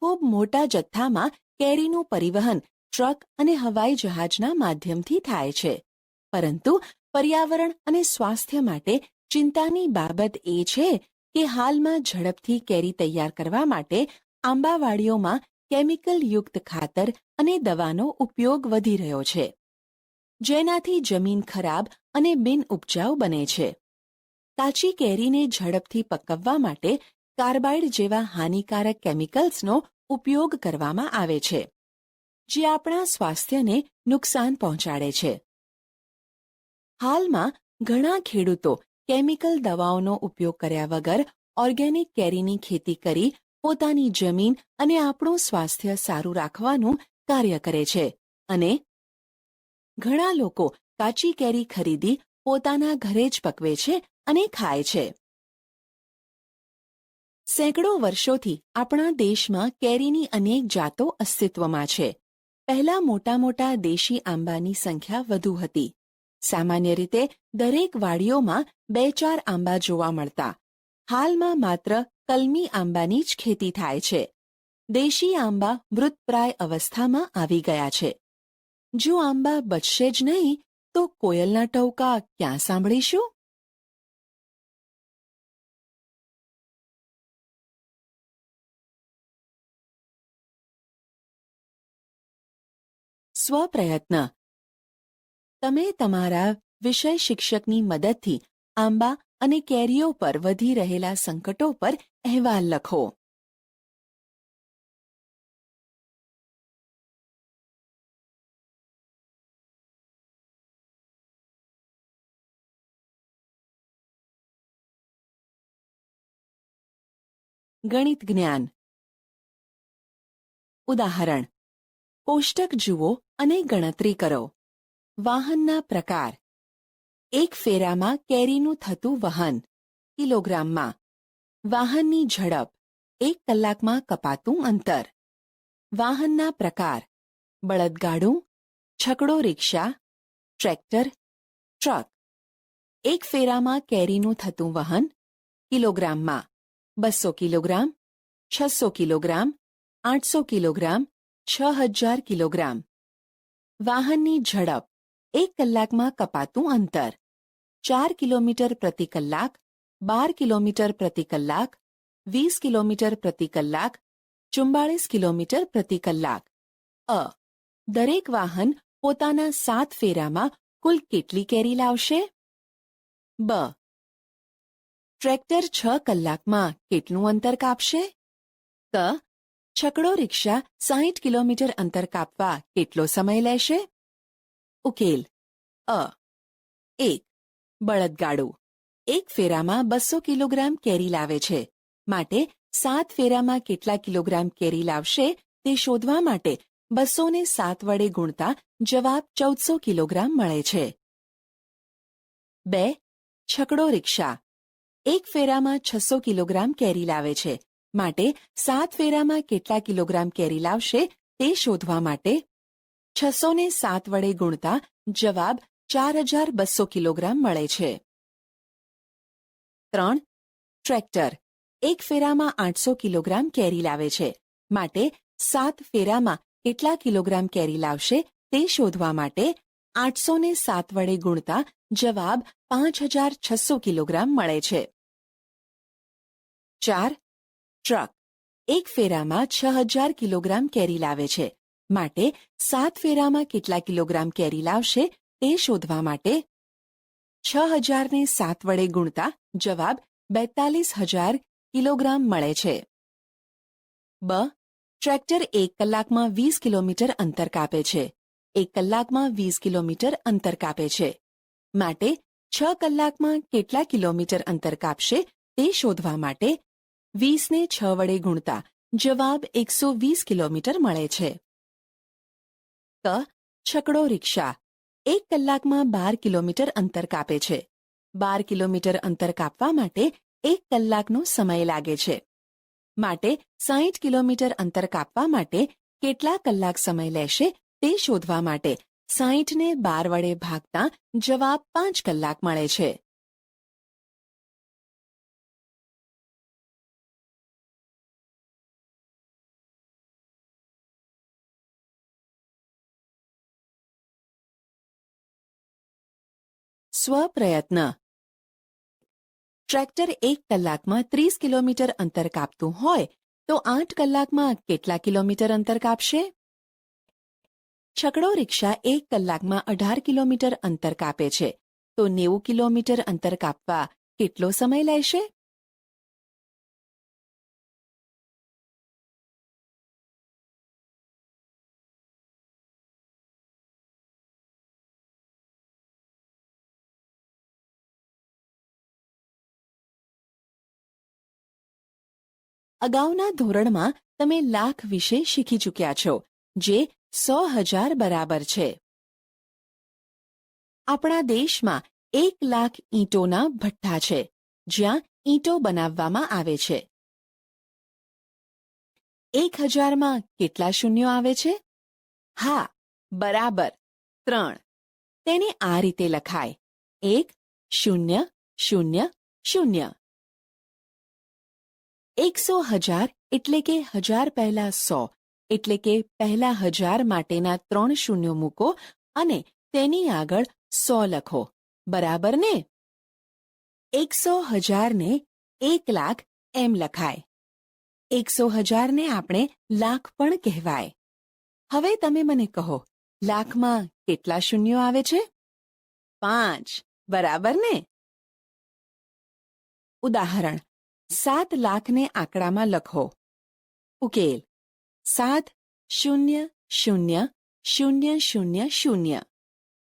ખૂબ મોટા જથ્થામાં કેરીનું પરિવહન ટ્રક અને હવાઈ જહાજના માધ્યમથી થાય છે. પરંતુ પર્યાવરણ અને સ્વાસ્થ્ય માટે ચિંતાની બાબત એ છે કે હાલમાં ઝડપથી કેરી તૈયાર કરવા માટે આંબાવાડીઓમાં કેમિકલયુક્ત ખાતર અને દવાનો ઉપયોગ વધી રહ્યો છે, જેનાથી જમીન ખરાબ અને બિનઉપજાઉ બને છે. કાચી કેરીને ઝડપથી પકવવા માટે કાર્બાઇડ જેવા હાનિકારક કેમિકલ્સનો ઉપયોગ કરવામાં આવે છે, જે આપણા સ્વાસ્થ્યને નુકસાન પહોંચાડે છે. હાલમાં ઘણા ખેડૂતો કેમિકલ દવાઓનો ઉપયોગ કર્યા વગર ઓર્ગેનિક કેરીની ખેતી કરી પોતાની જમીન અને આપણું સ્વાસ્થ્ય સારું રાખવાનું કાર્ય કરે છે. અને ઘણા લોકો કાચી કેરી ખરીદી પોતાના ઘરે જ પકવે છે અને ખાય છે. સેંકડો વર્ષોથી આપણા દેશમાં કેરીની અનેક જાતો અસ્તિત્વમાં છે. પહેલા મોટા મોટા દેશી આંબાની સંખ્યા વધુ હતી. સામાન્ય રીતે દરેક વાડીઓમાં 2-4 આંબા જોવા મળતા. હાલમાં માત્ર કલમી આંબાની જ ખેતી થાય છે. દેશી આંબા મૃતપ્રાય અવસ્થામાં આવી ગયા છે. જો આંબા બચશે જ નહીં તો કોયલના ટહુકા ક્યાં સાંભળીશું? સ્વપ્રયત્ન. તમે તમારા વિષય શિક્ષકની મદદથી આંબા અને કેરીઓ પર વધી રહેલા સંકટો પર અહેવાલ લખો. ગણિત જ્ઞાન. ઉદાહરણ: કોષ્ટક જુઓ અને ગણતરી કરો. વાહનના પ્રકાર. એક ફેરામાં કેરીનું થતું વહન કિલોગ્રામમાં. વાહનની ઝડપ 1 કલાકમાં કપાતું અંતર. વાહનના પ્રકાર: બળદગાડું, છકડો રિક્ષા, ટ્રેક્ટર, ટ્રક. એક ફેરામાં કેરીનું થતું વહન કિલોગ્રામમાં 200 કિલોગ્રામ, 600 કિલોગ્રામ, 800 કિલોગ્રામ, 6000 કિલોગ્રામ. વાહનની ઝડપ 1 કલાકમાં કપાતું અંતર 4 કિલોમીટર પ્રતિ કલાક, 12 કિલોમીટર પ્રતિ કલાક, 20 કિલોમીટર પ્રતિ કલાક, 44 કિલોમીટર પ્રતિ કલાક. અ. દરેક વાહન પોતાના 7 ફેરામાં કુલ કેટલી કેરી લાવશે? બ. ટ્રેક્ટર 6 કલાકમાં કેટલું અંતર કાપશે? ક. છકડો રિક્ષા 60 કિલોમીટર અંતર કાપવા કેટલો સમય લેશે? ઉકેલ. અ. 1. બળદગાડું 1 ફેરામાં 200 કિલોગ્રામ કેરી લાવે છે, માટે 7 ફેરામાં કેટલા કિલોગ્રામ કેરી લાવશે તે શોધવા માટે 200 ને 7 વડે ગુણતા જવાબ 1400 કિલોગ્રામ મળે છે. 2. છકડો રિક્ષા 1 ફેરામાં 600 કિલોગ્રામ કેરી લાવે છે, માટે 7 ફેરામાં કેટલા કિલોગ્રામ કેરી લાવશે તે શોધવા માટે 600 ને 7 વડે ગુણતા જવાબ 4200 કિલોગ્રામ મળે છે. 3. ટ્રેક્ટર 1 ફેરામાં 800 કિલોગ્રામ કેરી લાવે છે, માટે 7 ફેરામાં કેટલા કિલોગ્રામ કેરી લાવશે તે શોધવા માટે 800 ને 7 વડે ગુણતા જવાબ 5600 કિલોગ્રામ મળે છે. 4. ટ્રક 1 ફેરામાં 6000 કિલોગ્રામ કેરી લાવે છે, માટે 7 ફેરામાં કેટલા કિલોગ્રામ કેરી લાવશે તે શોધવા માટે 6000 ને 7 વડે ગુણતા જવાબ 42000 કિલોગ્રામ મળે છે. બ. ટ્રેક્ટર 1 કલાકમાં 20 કિલોમીટર અંતર કાપે છે. 1 કલાકમાં 20 કિલોમીટર અંતર કાપે છે, માટે 6 કલાકમાં કેટલા કિલોમીટર અંતર કાપશે તે શોધવા માટે 20 ને 6 વડે ગુણતા જવાબ 120 કિલોમીટર મળે છે. ક. છકડો રિક્ષા 1 કલાકમાં 12 કિલોમીટર અંતર કાપે છે. 12 કિલોમીટર અંતર કાપવા માટે 1 કલાકનો સમય લાગે છે, માટે 60 કિલોમીટર અંતર કાપવા માટે કેટલા કલાક સમય લેશે તે શોધવા માટે 60 ને 12 વડે ભાગતા જવાબ 5 કલાક મળે છે. સ્વપ્રયત્ન ટ્રેક્ટર 1 કલાકમાં 30 કિલોમીટર અંતર કાપતું હોય તો 8 કલાકમાં કેટલા કિલોમીટર અંતર કાપશે? છકડો રિક્ષા 1 કલાકમાં 18 કિલોમીટર અંતર કાપે છે, તો 90 કિલોમીટર અંતર કાપવા કેટલો સમય લેશે? અગાઉના ધોરણમાં તમે લાખ વિશે શીખી ચૂક્યા છો, જે 100,000 બરાબર છે. આપણા દેશમાં 1 લાખ ઈંટોના ભઠ્ઠા છે, જ્યાં ઈંટો બનાવવામાં આવે છે. 1000માં કેટલા શૂન્યો આવે છે? હા, બરાબર 3. તેને આ રીતે લખાય: 1 0 0 0. 100,000 એટલે કે 1000 પહેલા 100 એટલે કે પહેલા 1000 માટેના 3 શૂન્યો મૂકો અને તેની આગળ 100 લખો, બરાબર ને? 100,000 ને 1 લાખ એમ લખાય. 100,000 ને આપણે લાખ પણ કહેવાય. હવે તમે મને કહો, લાખમાં કેટલા શૂન્યો આવે છે? 5, બરાબર ને? ઉદાહરણ: 7 લાખને આંકડામાં લખો. ઉકેલ: 7 0 0 0 0 0.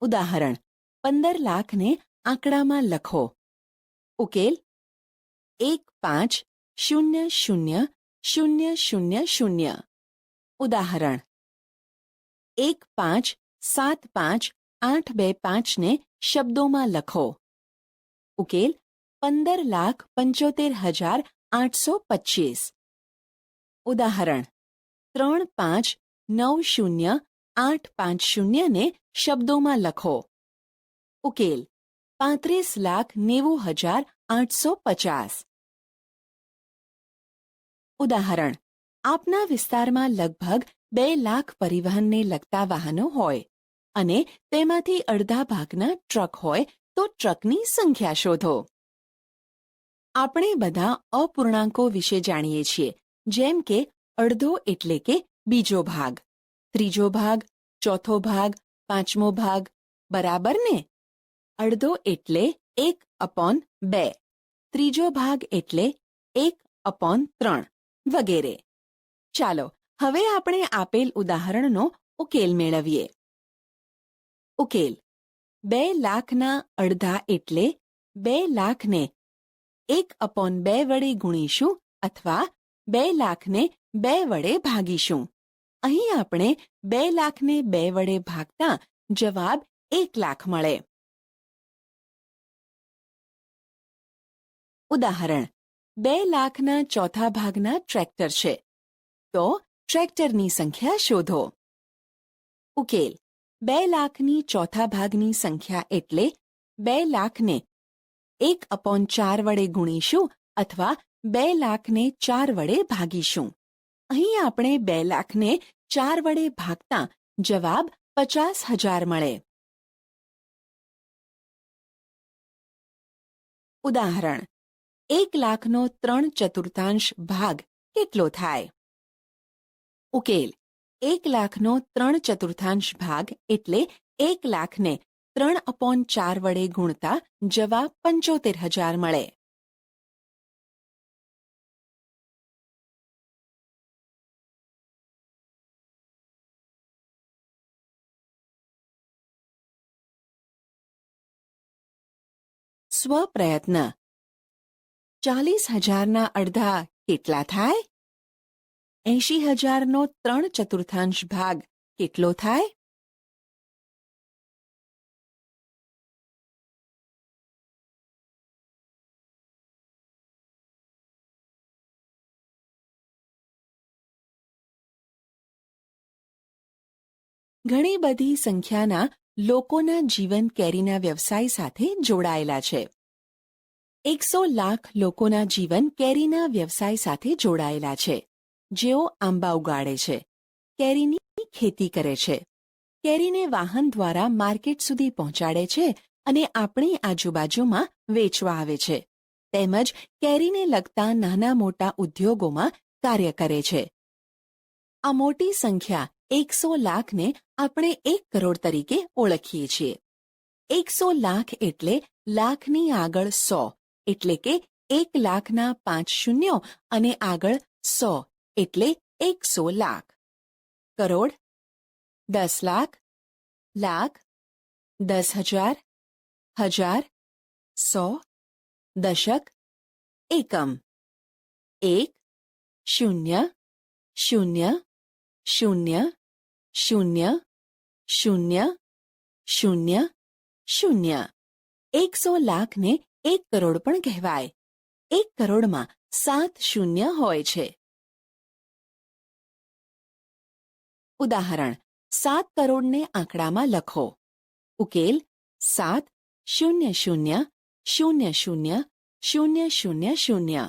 ઉદાહરણ: 15 લાખને આંકડામાં લખો. ઉકેલ: 1 5 0 0 0 0 0. ઉદાહરણ: 1 5 7 5 8 2 5 ને શબ્દોમાં લખો. ઉકેલ: 15,75,825. ઉદાહરણ: 3 5 9 0 8 5 0 ને શબ્દોમાં લખો. ઉકેલ: 35,90,850. ઉદાહરણ: આપના વિસ્તારમાં લગભગ 2 લાખ પરિવહનને લગતા વાહનો હોય અને તેમાંથી અડધા ભાગના ટ્રક હોય તો ટ્રકની સંખ્યા શોધો. આપણે બધા અપૂર્ણાંકો વિશે જાણીએ છીએ, જેમ કે અડધો એટલે કે બીજો ભાગ, ત્રીજો ભાગ, ચોથો ભાગ, પાંચમો ભાગ, બરાબર ને? અડધો એટલે 1/2, ત્રીજો ભાગ એટલે 1/3 વગેરે. ચાલો હવે આપણે આપેલ ઉદાહરણનો ઉકેલ મેળવીએ. ઉકેલ: 2 લાખના અડધા એટલે 2 લાખને 1/2 વડે ગુણીશું અથવા 2 લાખને 2 વડે ભાગીશું. અહીં આપણે 2 લાખને 2 વડે ભાગતા જવાબ 1 લાખ મળે. ઉદાહરણ: 2 લાખના ચોથા ભાગના ટ્રેક્ટર છે, તો ટ્રેક્ટરની સંખ્યા શોધો. ઉકેલ: 2 લાખની ચોથા ભાગની સંખ્યા એટલે 2 લાખને 1/4 વડે ગુણીશું અથવા 2 લાખને 4 વડે ભાગીશું. અહીં આપણે 2 લાખને 4 વડે ભાગતા જવાબ 50,000 મળે. ઉદાહરણ: 1 લાખનો 3/4 ભાગ કેટલો થાય? ઉકેલ: 1 લાખનો 3/4 ભાગ એટલે 1 લાખને 3/4 વડે ગુણતા જવાબ 75,000 મળે. સ્વપ્રયત્ન: 40,000ના અડધા કેટલા થાય? 80,000નો 3/4 ભાગ કેટલો થાય? ઘણી બધી સંખ્યાના લોકોના જીવન કેરીના વ્યવસાય સાથે જોડાયેલા છે. 100 લાખ લોકોના જીવન કેરીના વ્યવસાય સાથે જોડાયેલા છે, જેઓ આંબા ઉગાડે છે, કેરીની ખેતી કરે છે, કેરીને વાહન દ્વારા માર્કેટ સુધી પહોંચાડે છે અને આપણી આજુબાજુમાં વેચવા આવે છે, તેમજ કેરીને લગતા નાના મોટા ઉદ્યોગોમાં કાર્ય કરે છે. આ મોટી સંખ્યા 100 લાખને આપણે 1 કરોડ તરીકે ઓળખીએ છીએ. 100 લાખ એટલે લાખની આગળ 100, એટલે કે 1 લાખના 5 શૂન્યો અને આગળ 100 એટલે 100 લાખ. કરોડ, 10 લાખ, લાખ, 10,000, હજાર, 100, દશક, એકમ. 1, 0, 0, 0, 0, 0, 0, 0. 100 લાખને 1 કરોડ પણ કહેવાય. 1 કરોડમાં 7 શૂન્ય હોય છે. ઉદાહરણ: 7 કરોડને આંકડામાં લખો. ઉકેલ: 7 0 0 0 0 0 0 0.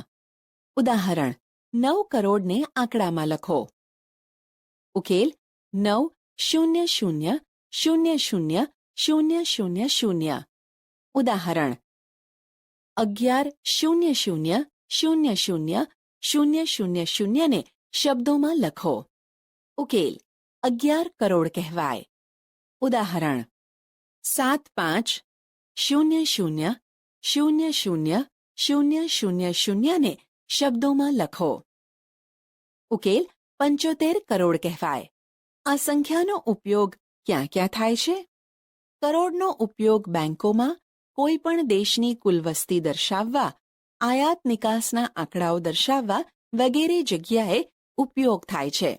ઉદાહરણ: 9 કરોડને આંકડામાં લખો. ઉકેલ: 9 0 0 0 0 0 0 0. ઉદાહરણ: 11 0 0 0 0 0 0 0 ને શબ્દોમાં લખો. ઉકેલ: 11 કરોડ કહેવાય. ઉદાહરણ: 7 5 0 0 0 0 0 0 ને શબ્દોમાં લખો. ઉકેલ: 75 કરોડ કહેવાય. આ સંખ્યાનો ઉપયોગ ક્યાં ક્યાં થાય છે? કરોડનો ઉપયોગ બેંકોમાં, કોઈ પણ દેશની કુલ વસ્તી દર્શાવવા, આયાત નિકાસના આંકડાઓ દર્શાવવા વગેરે જગ્યાએ ઉપયોગ થાય છે.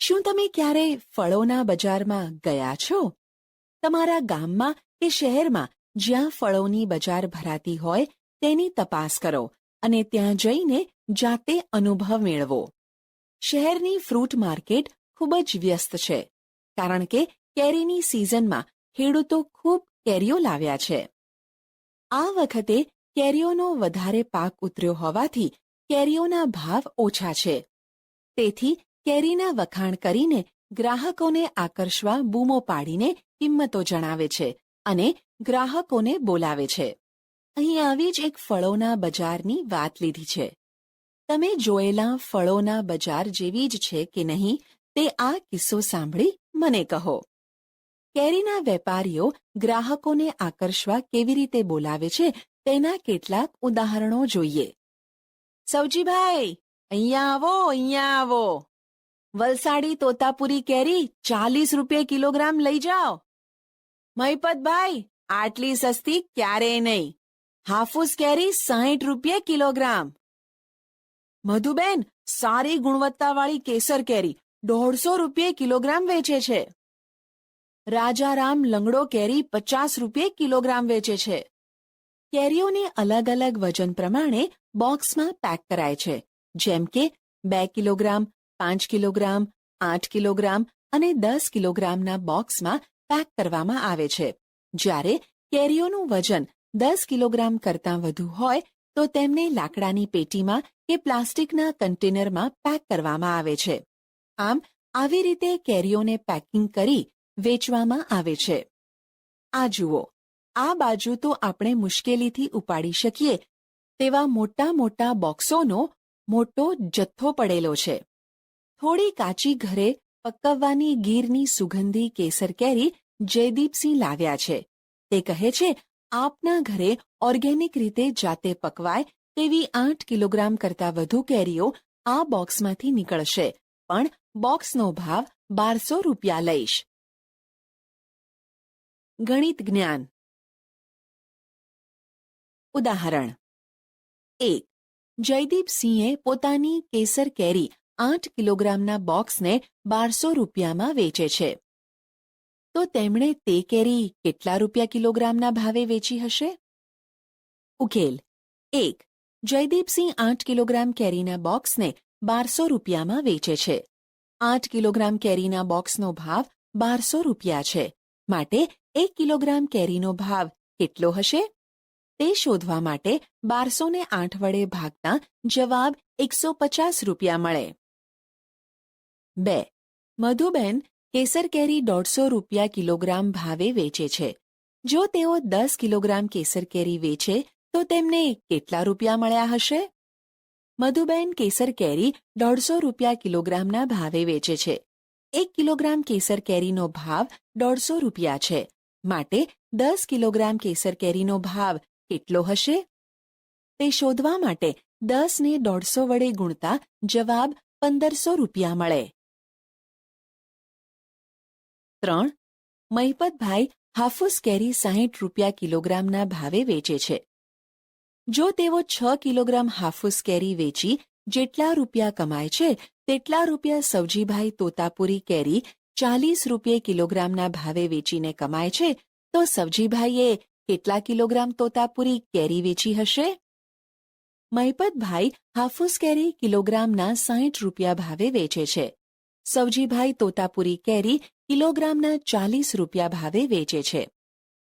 શું તમે ક્યારેય ફળોના બજારમાં ગયા છો? તમારા ગામમાં કે શહેરમાં જ્યાં ફળોની બજાર ભરાતી હોય તેની તપાસ કરો અને ત્યાં જઈને જાતે અનુભવ મેળવો. શહેરની ફ્રૂટ માર્કેટ ખૂબ જ વ્યસ્ત છે, કારણ કે કેરીની સિઝનમાં ખેડૂતો ખૂબ કેરીઓ લાવ્યા છે. આ વખતે કેરીઓનો વધારે પાક ઉતર્યો હોવાથી કેરીઓના ભાવ ઓછા છે. તેથી કેરીના વખાણ કરીને ગ્રાહકોને આકર્ષવા બૂમો પાડીને કિંમતો જણાવે છે અને ગ્રાહકોને બોલાવે છે. અહીં આવી જ એક ફળોના બજારની વાત લીધી છે. તમે જોયેલા ફળોના બજાર જેવી જ છે કે નહીં તે આ કિસ્સો સાંભળી મને કહો. કેરીના વેપારીઓ ગ્રાહકોને આકર્ષવા કેવી રીતે બોલાવે છે તેના કેટલાક ઉદાહરણો જોઈએ. સવજીભાઈ, અહીંયા આવો, અહીંયા આવો. વલસાડી તોતાપુરી કેરી 40 રૂપિયા કિલોગ્રામ લઈ જાઓ. મહિપતભાઈ, આટલી સસ્તી ક્યારેય નહીં. હાફૂસ કેરી 60 રૂપિયા કિલોગ્રામ. મધુબેન, સારી ગુણવત્તાવાળી કેસર કેરી 150 રૂપિયા કિલોગ્રામ વેચે છે. રાજારામ લંગડો કેરી 50 રૂપિયા કિલોગ્રામ વેચે છે. કેરીઓને અલગ અલગ વજન પ્રમાણે બોક્સમાં પેક કરાય છે, જેમ કે 2 કિલોગ્રામ, 5 કિલોગ્રામ, 8 કિલોગ્રામ અને 10 કિલોગ્રામના બોક્સમાં પેક કરવામાં આવે છે. જ્યારે કેરીઓનું વજન 10 કિલોગ્રામ કરતાં વધુ હોય તો તેમને લાકડાની પેટીમાં કે પ્લાસ્ટિકના કન્ટેનરમાં પેક કરવામાં આવે છે. આમ આવી રીતે કેરીઓને પેકિંગ કરી વેચવામાં આવે છે. આ જુઓ, આ બાજુ તો આપણે મુશ્કેલીથી ઉપાડી શકીએ તેવા મોટા મોટા બોક્સોનો મોટો જથ્થો પડેલો છે. થોડી કાચી ઘરે પકવવાની ગીરની સુગંધી કેસર કેરી જયદીપસિંહ લાવ્યા છે. તે કહે છે, આપના ઘરે ઓર્ગેનિક રીતે જાતે પકવાય તેવી 8 કિલોગ્રામ કરતાં વધુ કેરીઓ આ બોક્સમાંથી નીકળશે, પણ બોક્સનો ભાવ 1200 રૂપિયા લઈશ. ગણિત જ્ઞાન. ઉદાહરણ 1. જયદીપસિંહે પોતાની કેસર કેરી 8 કિલોગ્રામના બોક્સને 1200 રૂપિયામાં વેચે છે. તો તેમણે તે કેરી કેટલા રૂપિયા કિલોગ્રામના ભાવે વેચી હશે? ઉકેલ. 1. જયદીપસિંહ 8 કિલોગ્રામ કેરીના બોક્સને 1200 રૂપિયામાં વેચે છે. 8 કિલોગ્રામ કેરીના બોક્સનો ભાવ 1200 રૂપિયા છે, માટે 1 કિલોગ્રામ કેરીનો ભાવ કેટલો હશે? તે શોધવા માટે 1200 ને 8 વડે ભાગતા જવાબ 150 રૂપિયા મળે. 2. મધુબેન કેસર કેરી 150 રૂપિયા કિલોગ્રામ ભાવે વેચે છે. જો તેઓ 10 કિલોગ્રામ કેસર કેરી વેચે તો તેમને કેટલા રૂપિયા મળ્યા હશે? મધુબેન કેસર કેરી 150 રૂપિયા કિલોગ્રામના ભાવે વેચે છે. 1 કિલોગ્રામ કેસર કેરીનો ભાવ 150 રૂપિયા છે, માટે 10 કિલોગ્રામ કેસર કેરીનો ભાવ કેટલો હશે? તે શોધવા માટે 10 ને 150 વડે ગુણતા જવાબ 1500 રૂપિયા મળે. 3. મહિપતભાઈ હાફૂસ કેરી 60 રૂપિયા કિલોગ્રામના ભાવે વેચે છે. જો તેઓ 6 કિલોગ્રામ હાફૂસ કેરી વેચી જેટલા રૂપિયા કમાય છે તેટલા રૂપિયા સવજીભાઈ તોતાપુરી કેરી 40 રૂપિયા કિલોગ્રામના ભાવે વેચીને કમાય છે, તો સવજીભાઈએ કેટલા કિલોગ્રામ તોતાપુરી કેરી વેચી હશે? મહિપતભાઈ હાફૂસ કેરી કિલોગ્રામના 60 રૂપિયા ભાવે વેચે છે. સવજીભાઈ તોતાપુરી કેરી કિલોગ્રામના 40 રૂપિયા ભાવે વેચે છે.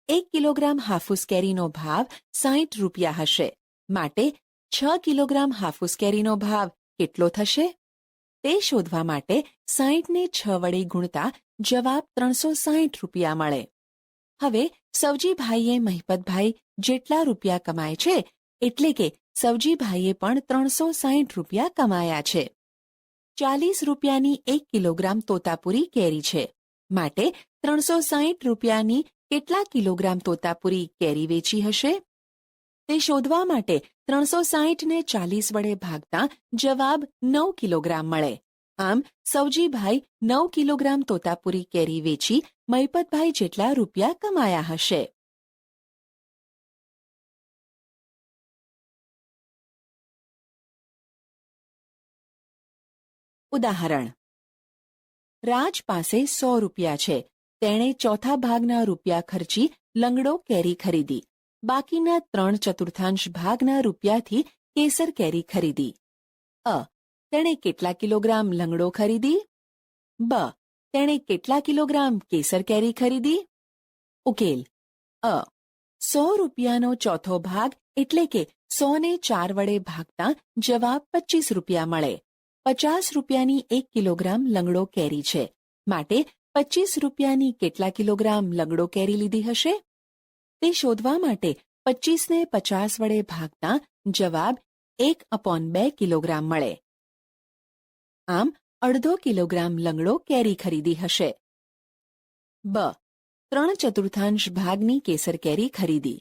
1 કિલોગ્રામ હાફૂસ કેરીનો ભાવ 60 રૂપિયા હશે, માટે 6 કિલોગ્રામ હાફૂસ કેરીનો ભાવ કેટલો થશે? તે શોધવા માટે 60 ને 6 વડે ગુણતા જવાબ 360 રૂપિયા મળે. હવે સવજીભાઈએ મહિપતભાઈ જેટલા રૂપિયા કમાય છે એટલે કે સવજીભાઈએ પણ 360 રૂપિયા કમાયા છે. 40 રૂપિયાની 1 કિલોગ્રામ તોતાપુરી કેરી છે, માટે 360 રૂપિયાની કેટલા કિલોગ્રામ તોતાપુરી કેરી વેચી હશે? તે શોધવા માટે 360 ને 40 વડે ભાગતા જવાબ 9 કિલોગ્રામ મળે. આમ સવજીભાઈ 9 કિલોગ્રામ તોતાપુરી કેરી વેચી મહિપતભાઈ જેટલા રૂપિયા કમાયા હશે. ઉદાહરણ. રાજ પાસે 100 રૂપિયા છે. તેણે ચોથા ભાગના રૂપિયા ખર્ચી લંગડો કેરી ખરીદી. બાકીના 3/4 ભાગના રૂપિયાથી કેસર કેરી ખરીદી. અ. તેણે કેટલા કિલોગ્રામ લંગડો ખરીદી? બ. તેણે કેટલા કિલોગ્રામ કેસર કેરી ખરીદી? ઉકેલ. અ. 100 રૂપિયાનો ચોથો ભાગ એટલે કે 100 ને 4 વડે ભાગતા જવાબ 25 રૂપિયા મળે. 50 રૂપિયાની 1 કિલોગ્રામ લંગડો કેરી છે, માટે 25 રૂપિયાની કેટલા કિલોગ્રામ લંગડો કેરી લીધી હશે? તે શોધવા માટે 25ને 50 વડે ભાગતા જવાબ 1/2 કિલોગ્રામ મળે. આમ અડધો કિલોગ્રામ લંગડો કેરી ખરીદી હશે. બ 3/4 ભાગની કેસર કેરી ખરીદી.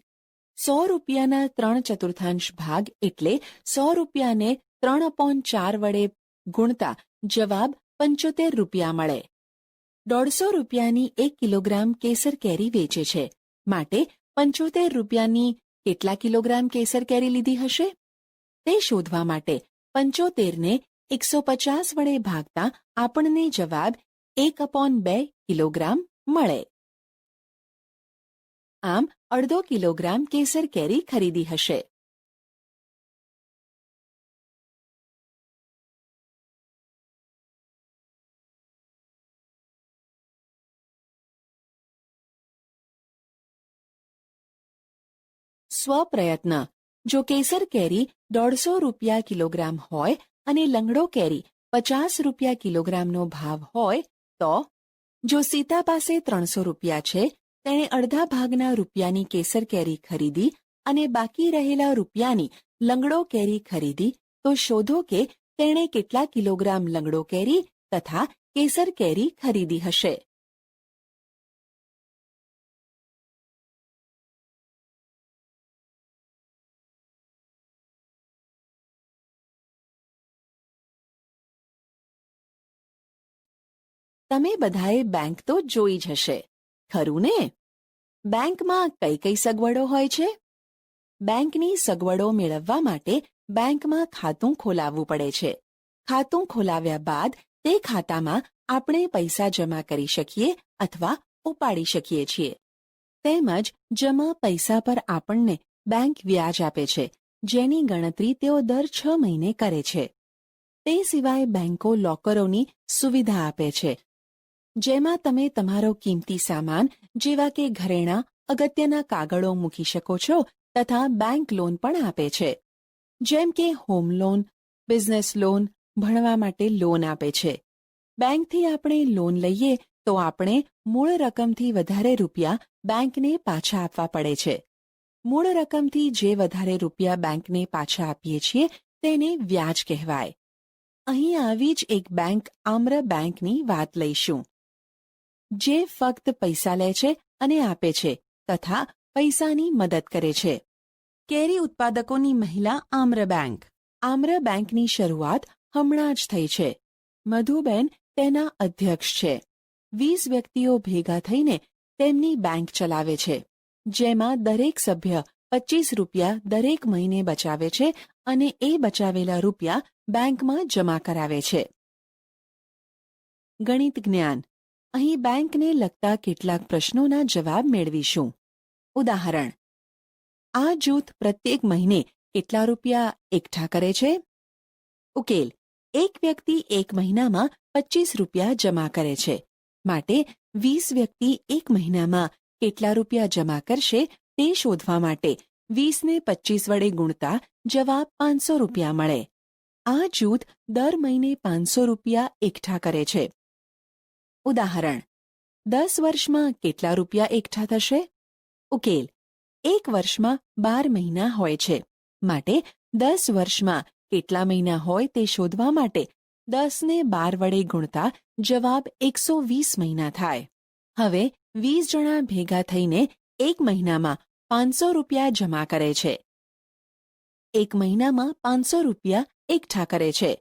100 રૂપિયાના 3/4 ભાગ એટલે 100 રૂપિયાને 3/4 વડે ગુણતા જવાબ 75 રૂપિયા મળે. 150 રૂપિયાની 1 કિલોગ્રામ કેસર કેરી વેચે છે, માટે 75 રૂપિયાની કેટલા કિલોગ્રામ કેસર કેરી લીધી હશે? તે શોધવા માટે 75ને 150 વડે ભાગતા આપણને જવાબ 1/2 કિલોગ્રામ મળે. આમ અડધો કિલોગ્રામ કેસર કેરી ખરીદી હશે. સ્વપ્રયત્ન. જો કેસર કેરી 150 રૂપિયા કિલોગ્રામ હોય અને લંગડો કેરી 50 રૂપિયા કિલોગ્રામનો ભાવ હોય તો જો સીતા પાસે 300 રૂપિયા છે, તેણે અડધા ભાગના રૂપિયાની કેસર કેરી ખરીદી અને બાકી રહેલા રૂપિયાની લંગડો કેરી ખરીદી, તો શોધો કે તેણે કેટલા કિલોગ્રામ લંગડો કેરી તથા કેસર કેરી ખરીદી હશે. તમે બધાએ બેંક તો જોઈ જ હશે, ખરું ને? બેંકમાં કઈ કઈ સગવડો હોય છે? બેંકની સગવડો મેળવવા માટે બેંકમાં ખાતું ખોલાવવું પડે છે. ખાતું ખોલાવ્યા બાદ તે ખાતામાં આપણે પૈસા જમા કરી શકીએ અથવા ઉપાડી શકીએ છીએ. તેમજ જમા પૈસા પર આપણને બેંક વ્યાજ આપે છે, જેની ગણતરી તેઓ દર 6 મહિને કરે છે. તે સિવાય બેંકો લોકરોની સુવિધા આપે છે, જેમાં તમે તમારો કિંમતી સામાન જેવા કે ઘરેણાં, અગત્યના કાગળો મૂકી શકો છો તથા બેંક લોન પણ આપે છે, જેમ કે હોમ લોન, બિઝનેસ લોન, ભણવા માટે લોન આપે છે. બેંકથી આપણે લોન લઈએ તો આપણે મૂળ રકમથી વધારે રૂપિયા બેંકને પાછા આપવા પડે છે. મૂળ રકમથી જે વધારે રૂપિયા બેંકને પાછા આપીએ છીએ તેને વ્યાજ કહેવાય. અહીં આવી જ એક બેંક આમ્ર બેંકની વાત લઈશું, જે ફક્ત પૈસા લે છે અને આપે છે તથા પૈસાની મદદ કરે છે. કેરી ઉત્પાદકોની મહિલા આમ્ર બેંક. આમ્ર બેંકની શરૂઆત હમણાં જ થઈ છે. મધુબેન તેના અધ્યક્ષ છે. 20 વ્યક્તિઓ ભેગા થઈને તેમની બેંક ચલાવે છે, જેમાં દરેક સભ્ય 25 રૂપિયા દરેક મહિને બચાવે છે અને એ બચાવેલા રૂપિયા બેંકમાં જમા કરાવે છે. ગણિત જ્ઞાન. અહીં બેંકને લગતા કેટલાક પ્રશ્નોના જવાબ મેળવીશું. ઉદાહરણ: આ જૂથ પ્રત્યેક મહિને કેટલા રૂપિયા એકઠા કરે છે? ઉકેલ: એક વ્યક્તિ એક મહિનામાં 25 રૂપિયા જમા કરે છે, માટે 20 વ્યક્તિ એક મહિનામાં કેટલા રૂપિયા જમા કરશે તે શોધવા માટે 20ને 25 વડે ગુણતા જવાબ 500 રૂપિયા મળે. આ જૂથ દર મહિને 500 રૂપિયા એકઠા કરે છે. ઉદાહરણ: 10 વર્ષમાં કેટલા રૂપિયા એકઠા થશે? ઉકેલ: એક વર્ષમાં 12 મહિના હોય છે, માટે 10 વર્ષમાં કેટલા મહિના હોય તે શોધવા માટે 10ને 12 વડે ગુણતા જવાબ 120 મહિના થાય. હવે 20 જણા ભેગા થઈને એક મહિનામાં 500 રૂપિયા જમા કરે છે. એક મહિનામાં 500 રૂપિયા એકઠા કરે છે,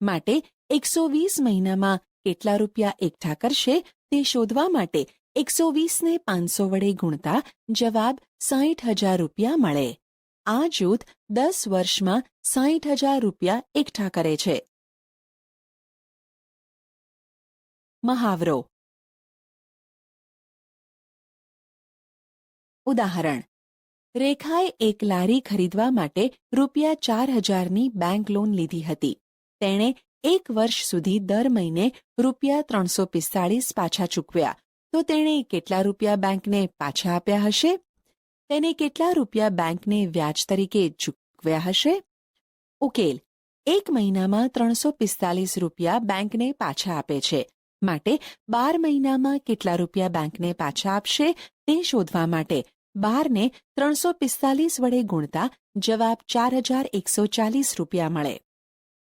માટે 120 મહિનામાં કેટલા રૂપિયા એકઠા કરશે તે શોધવા માટે 120ને 500 વડે ગુણતા જવાબ 60,000 રૂપિયા મળે. આ જૂથ 10 વર્ષમાં 60,000 રૂપિયા એકઠા કરે છે. મહાવરો. ઉદાહરણ: રેખાએ એક લારી ખરીદવા માટે રૂપિયા 4,000ની બેંક લોન લીધી હતી. તેણે એક વર્ષ સુધી દર મહિને રૂપિયા 345 પાછા ચૂકવ્યા, તો તેણે કેટલા રૂપિયા બેંકને પાછા આપ્યા હશે? તેને કેટલા રૂપિયા બેંકને વ્યાજ તરીકે ચૂકવ્યા હશે? ઉકેલ: એક મહિનામાં 345 રૂપિયા બેંકને પાછા આપે છે, માટે 12 મહિનામાં કેટલા રૂપિયા બેંકને પાછા આપશે તે શોધવા માટે 12 ને 345 વડે ગુણતા જવાબ 4140 રૂપિયા મળે.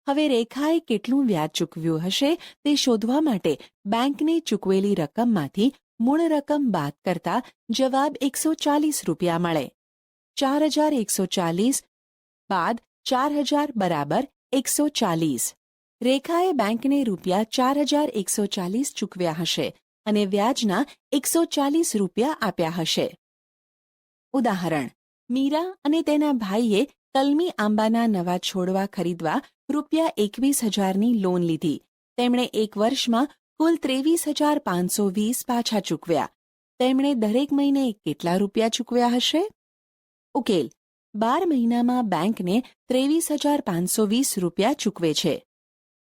હવે રેખાએ કેટલું વ્યાજ ચૂકવ્યું હશે તે શોધવા માટે બેંકને ચૂકવેલી રકમમાંથી મૂળ રકમ બાદ કરતા જવાબ 140 રૂપિયા મળે. 4140 બાદ 4000 બરાબર 140. રેખાએ બેંકને રૂપિયા 4140 ચૂકવ્યા હશે અને વ્યાજના 140 રૂપિયા આપ્યા હશે. ઉદાહરણ: મીરા અને તેના ભાઈએ કલમી આંબાના નવા છોડવા ખરીદવા રૂપિયા 21,000ની લોન લીધી. તેમણે એક વર્ષમાં કુલ 23,520 પાછા ચૂકવ્યા. તેમણે દરેક મહિને કેટલા રૂપિયા ચૂકવ્યા હશે? ઉકેલ: 12 મહિનામાં બેંકને 23,520 રૂપિયા ચૂકવે છે.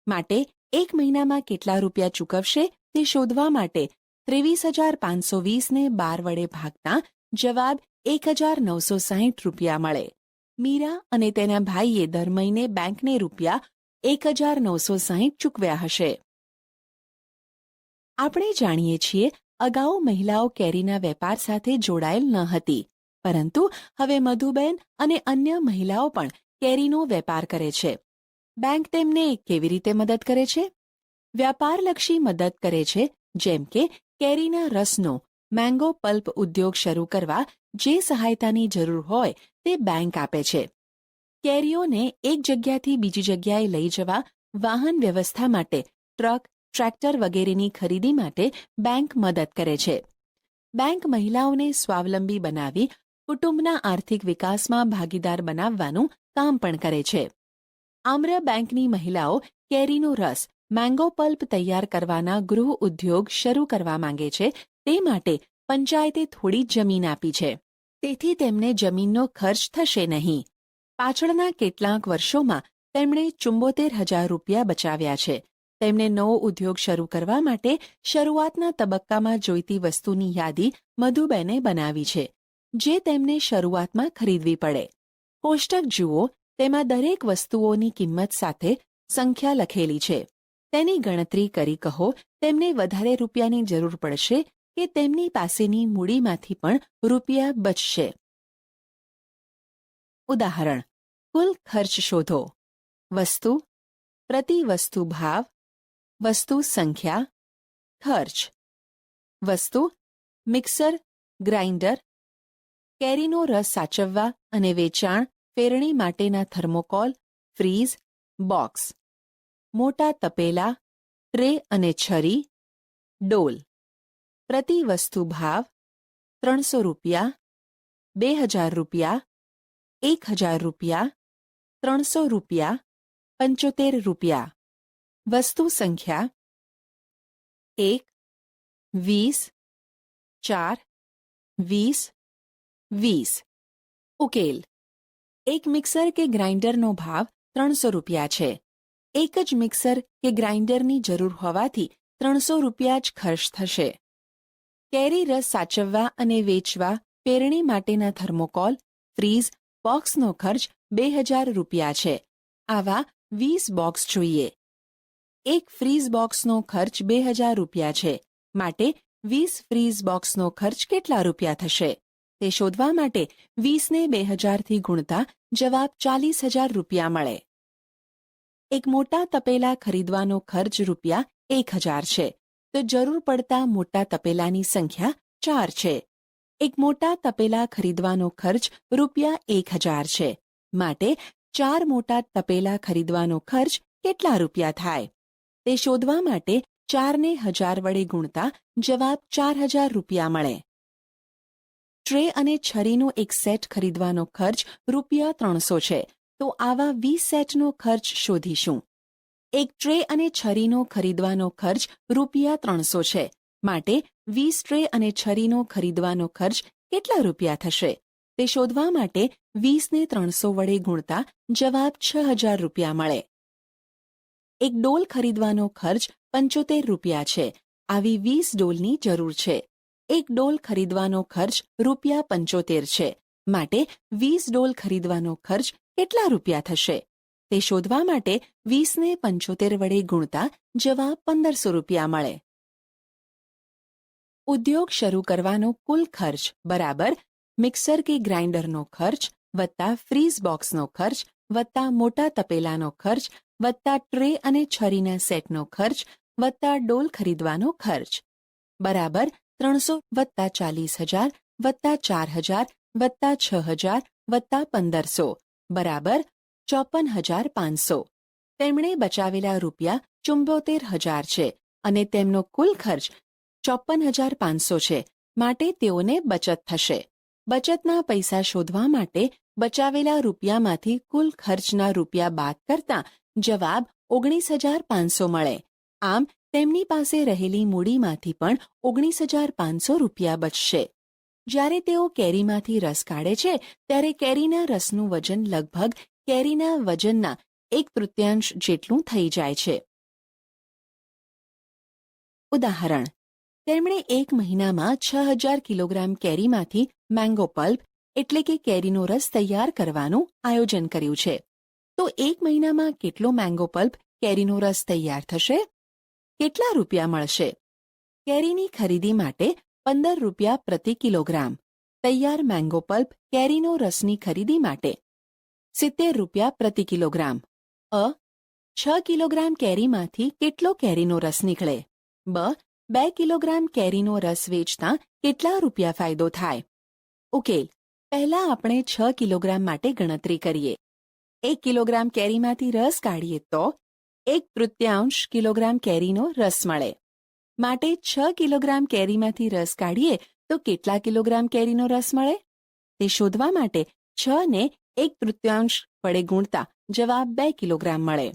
માટે એક મહિનામાં કેટલા રૂપિયા ચૂકવશે તે શોધવા માટે 23,520ને 12 વડે ભાગતા જવાબ 1,960 રૂપિયા મળે. મીરા અને તેના ભાઈએ દર મહિને બેંકને રૂપિયા 1,960 ચૂકવ્યા હશે. આપણે જાણીએ છીએ, અગાઉ મહિલાઓ કેરીના વેપાર સાથે જોડાયેલ ન હતી, પરંતુ હવે મધુબેન અને અન્ય મહિલાઓ પણ કેરીનો વેપાર કરે છે. બેંક તેમને કેવી રીતે મદદ કરે છે? વ્યાપારલક્ષી મદદ કરે છે, જેમ કે કેરીના રસનો મેંગો પલ્પ ઉદ્યોગ શરૂ કરવા જે સહાયતાની જરૂર હોય તે બેંક આપે છે. કેરીઓને એક જગ્યાથી બીજી જગ્યાએ લઈ જવા વાહન વ્યવસ્થા માટે ટ્રક, ટ્રેક્ટર વગેરેની ખરીદી માટે બેંક મદદ કરે છે. બેંક મહિલાઓને સ્વાવલંબી બનાવી કુટુંબના આર્થિક વિકાસમાં ભાગીદાર બનાવવાનું કામ પણ કરે છે. આમ્ર બેંકની મહિલાઓ કેરીનો રસ, મેંગો પલ્પ તૈયાર કરવાના ગૃહ ઉદ્યોગ શરૂ કરવા માંગે છે. તે માટે પંચાયતે થોડી જમીન આપી છે. તેથી તેમને જમીનનો ખર્ચ થશે નહીં. પાછળના કેટલાક વર્ષોમાં તેમણે 74,000 રૂપિયા બચાવ્યા છે. તેમને નવો ઉદ્યોગ શરૂ કરવા માટે શરૂઆતના તબક્કામાં જોઈતી વસ્તુની યાદી મધુબેને બનાવી છે, જે તેમને શરૂઆતમાં ખરીદવી પડે. કોષ્ટક જુઓ, તેમાં દરેક વસ્તુઓની કિંમત સાથે સંખ્યા લખેલી છે. તેની ગણતરી કરી કહો તેમને વધારે રૂપિયાની જરૂર પડશે કે તેમની પાસેની મૂડીમાંથી પણ રૂપિયા બચશે. ઉદાહરણ: કુલ ખર્ચ શોધો. વસ્તુ, પ્રતિ વસ્તુ ભાવ, વસ્તુ સંખ્યા, ખર્ચ. વસ્તુ: મિક્સર, ગ્રાઇન્ડર, કેરીનો રસ સાચવવા અને વેચાણ, ફેરણી માટેના થર્મોકોલ, ફ્રીઝ, બોક્સ. મોટા તપેલા, ટ્રે અને છરી, ડોલ. પ્રતિ વસ્તુ ભાવ: 300 રૂપિયા, 2,000 રૂપિયા, 1,000 રૂપિયા, 300 રૂપિયા, 75 રૂપિયા. વસ્તુ સંખ્યા: 1, 20, 4, 20, 20. ઉકેલ: એક મિક્સર કે ગ્રાઇન્ડરનો ભાવ 300 રૂપિયા છે. એક જ મિક્સર કે ગ્રાઇન્ડરની જરૂર હોવાથી 300 રૂપિયા જ ખર્ચ થશે. કેરી રસ સાચવવા અને વેચવા, ફેરણી માટેના થર્મોકોલ, ફ્રીઝ, બોક્સનો ખર્ચ 2,000 રૂપિયા છે. આવા 20 બોક્સ જોઈએ. એક ફ્રીઝ બોક્સનો ખર્ચ 2,000 રૂપિયા છે. માટે 20 ફ્રીઝ બોક્સનો ખર્ચ કેટલા રૂપિયા થશે? તે શોધવા માટે 20ને 2,000થી ગુણતા જવાબ 40,000 રૂપિયા મળે. એક મોટા તપેલા ખરીદવાનો ખર્ચ રૂપિયા 1,000 છે, તો જરૂર પડતા મોટા તપેલાની સંખ્યા 4 છે. એક મોટા તપેલા ખરીદવાનો ખર્ચ રૂપિયા 1,000 છે. માટે 4 મોટા તપેલા ખરીદવાનો ખર્ચ કેટલા રૂપિયા થાય? તે શોધવા માટે 4ને 1,000 વડે ગુણતા જવાબ 4,000 રૂપિયા મળે. ટ્રે અને છરીનો એક સેટ ખરીદવાનો ખર્ચ રૂપિયા 300 છે, તો આવા 20 સેટનો ખર્ચ શોધીશું. એક ટ્રે અને છરીનો ખરીદવાનો ખર્ચ રૂપિયા 300 છે. માટે 20 ટ્રે અને છરીનો ખરીદવાનો ખર્ચ કેટલા રૂપિયા થશે? તે શોધવા માટે 20ને 300 વડે ગુણતા જવાબ 6,000 રૂપિયા મળે. એક ડોલ ખરીદવાનો ખર્ચ 75 રૂપિયા છે. આવી 20 ડોલની જરૂર છે. એક ડોલ ખરીદવાનો ખર્ચ રૂપિયા 75 છે. માટે 20 ડોલ ખરીદવાનો ખર્ચ કેટલા રૂપિયા થશે? તે શોધવા માટે 20ને 75 વડે ગુણતા જવાબ 1,500 રૂપિયા મળે. ઉદ્યોગ શરૂ કરવાનો કુલ ખર્ચ બરાબર મિક્સર કે ગ્રાઇન્ડરનો ખર્ચ વત્તા ફ્રીઝ બોક્સનો ખર્ચ વત્તા મોટા તપેલાનો ખર્ચ વત્તા ટ્રે અને છરીના સેટનો ખર્ચ વત્તા ડોલ ખરીદવાનો ખર્ચ બરાબર 300 વત્તા 40,000 વત્તા 4,000 વત્તા 6,000 વત્તા 1,500 બરાબર 54,500. તેમણે બચાવેલા રૂપિયા 74,000 છે અને તેમનો કુલ ખર્ચ 54,500 છે, માટે તેઓને બચત થશે. બચતના પૈસા શોધવા માટે બચાવેલા રૂપિયામાંથી કુલ ખર્ચના રૂપિયા બાદ કરતા જવાબ 19,500 મળે. આમ તેમની પાસે રહેલી મૂડીમાંથી પણ 19,500 રૂપિયા બચશે. જ્યારે તેઓ કેરીમાંથી રસ કાઢે છે ત્યારે કેરીના રસનું વજન લગભગ કેરીના વજનના 1/3 જેટલું થઈ જાય છે. ઉદાહરણ: તેમણે એક મહિનામાં 6,000 કિલોગ્રામ કેરીમાંથી મેંગો પલ્પ એટલે કે કેરીનો રસ તૈયાર કરવાનું આયોજન કર્યું છે. તો એક મહિનામાં કેટલો મેંગો પલ્પ કેરીનો રસ તૈયાર થશે? કેટલા રૂપિયા મળશે? કેરીની ખરીદી માટે 15 રૂપિયા પ્રતિ કિલોગ્રામ. તૈયાર મેંગો પલ્પ કેરીનો રસની ખરીદી માટે 70 રૂપિયા પ્રતિ કિલોગ્રામ. 6 કિલોગ્રામ કેરીમાંથી કેટલો કેરીનો રસ નીકળે? 2 કિલોગ્રામ કેરીનો રસ વેચતા કેટલા રૂપિયા ફાયદો થાય? ઉકેલ: પહેલા આપણે 6 કિલોગ્રામ માટે ગણતરી કરીએ. 1 કિલોગ્રામ કેરીમાંથી રસ કાઢીએ તો 1/3 કિલોગ્રામ કેરીનો રસ મળે. માટે 6 કિલોગ્રામ કેરીમાંથી રસ કાઢીએ તો કેટલા કિલોગ્રામ કેરીનો રસ મળે? તે શોધવા માટે 6 ને 1/3 વડે ગુણતા જવાબ 2 કિલોગ્રામ મળે.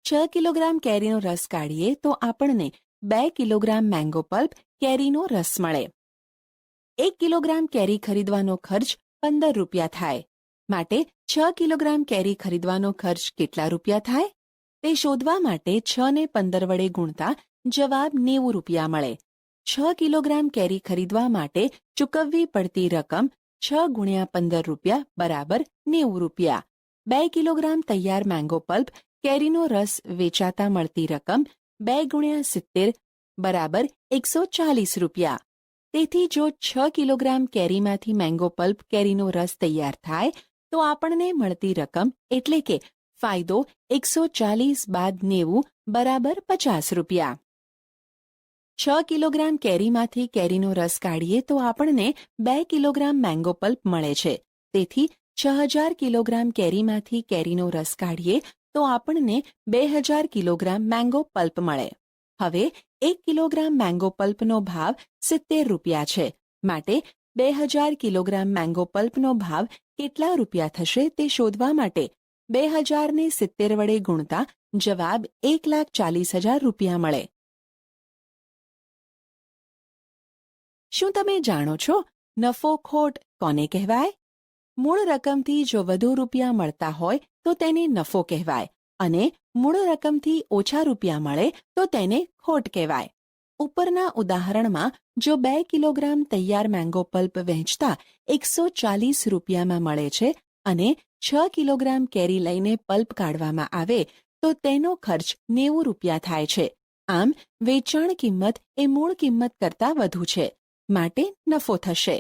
6 કિલોગ્રામ કેરીનો રસ કાઢીએ તો આપણને 2 કિલોગ્રામ મેંગો પલ્પ કેરીનો રસ મળે. 1 કિલોગ્રામ કેરી ખરીદવાનો ખર્ચ 15 રૂપિયા થાય. માટે 6 કિલોગ્રામ કેરી ખરીદવાનો ખર્ચ કેટલા રૂપિયા થાય? તે શોધવા માટે 6 ને 15 વડે ગુણતા જવાબ 90 રૂપિયા મળે. 6 કિલોગ્રામ કેરી ખરીદવા માટે ચૂકવવી પડતી રકમ 6 ગુણ્યા 15 રૂપિયા બરાબર 90 રૂપિયા. 2 કિલોગ્રામ તૈયાર મેંગો પલ્પ કેરીનો રસ વેચાતા મળતી રકમ 2 ગુણ્યા 70 બરાબર 140 રૂપિયા. તેથી જો 6 કિલોગ્રામ કેરીમાંથી મેંગો પલ્પ કેરીનો રસ તૈયાર થાય તો આપણને મળતી રકમ એટલે કે ફાયદો 140 બાદ 90 બરાબર 50 રૂપિયા. 6 કિલોગ્રામ કેરીમાંથી કેરીનો રસ કાઢીએ તો આપણને 2 કિલોગ્રામ મેંગો પલ્પ મળે છે. તેથી 6,000 કિલોગ્રામ કેરીમાંથી કેરીનો રસ કાઢીએ તો આપણને 2,000 કિલોગ્રામ મેંગો પલ્પ મળે. હવે 1 કિલોગ્રામ મેંગો પલ્પનો ભાવ 70 રૂપિયા છે. માટે 2,000 કિલોગ્રામ મેંગો પલ્પનો ભાવ કેટલા રૂપિયા થશે તે શોધવા માટે 2,000 ને 70 વડે ગુણતા જવાબ 1,40,000 રૂપિયા મળે. શું તમે જાણો છો નફો ખોટ કોને કહેવાય? મૂળ રકમથી જો વધુ રૂપિયા મળતા હોય તો તેને નફો કહેવાય અને મૂળ રકમથી ઓછા રૂપિયા મળે તો તેને ખોટ કહેવાય. ઉપરના ઉદાહરણમાં જો 2 કિલોગ્રામ તૈયાર મેંગો પલ્પ વહેંચતા 140 રૂપિયામાં મળે છે અને 6 કિલોગ્રામ કેરી લઈને પલ્પ કાઢવામાં આવે તો તેનો ખર્ચ 90 રૂપિયા થાય છે. આમ વેચાણ કિંમત એ મૂળ કિંમત કરતાં વધુ છે, માટે નફો થશે.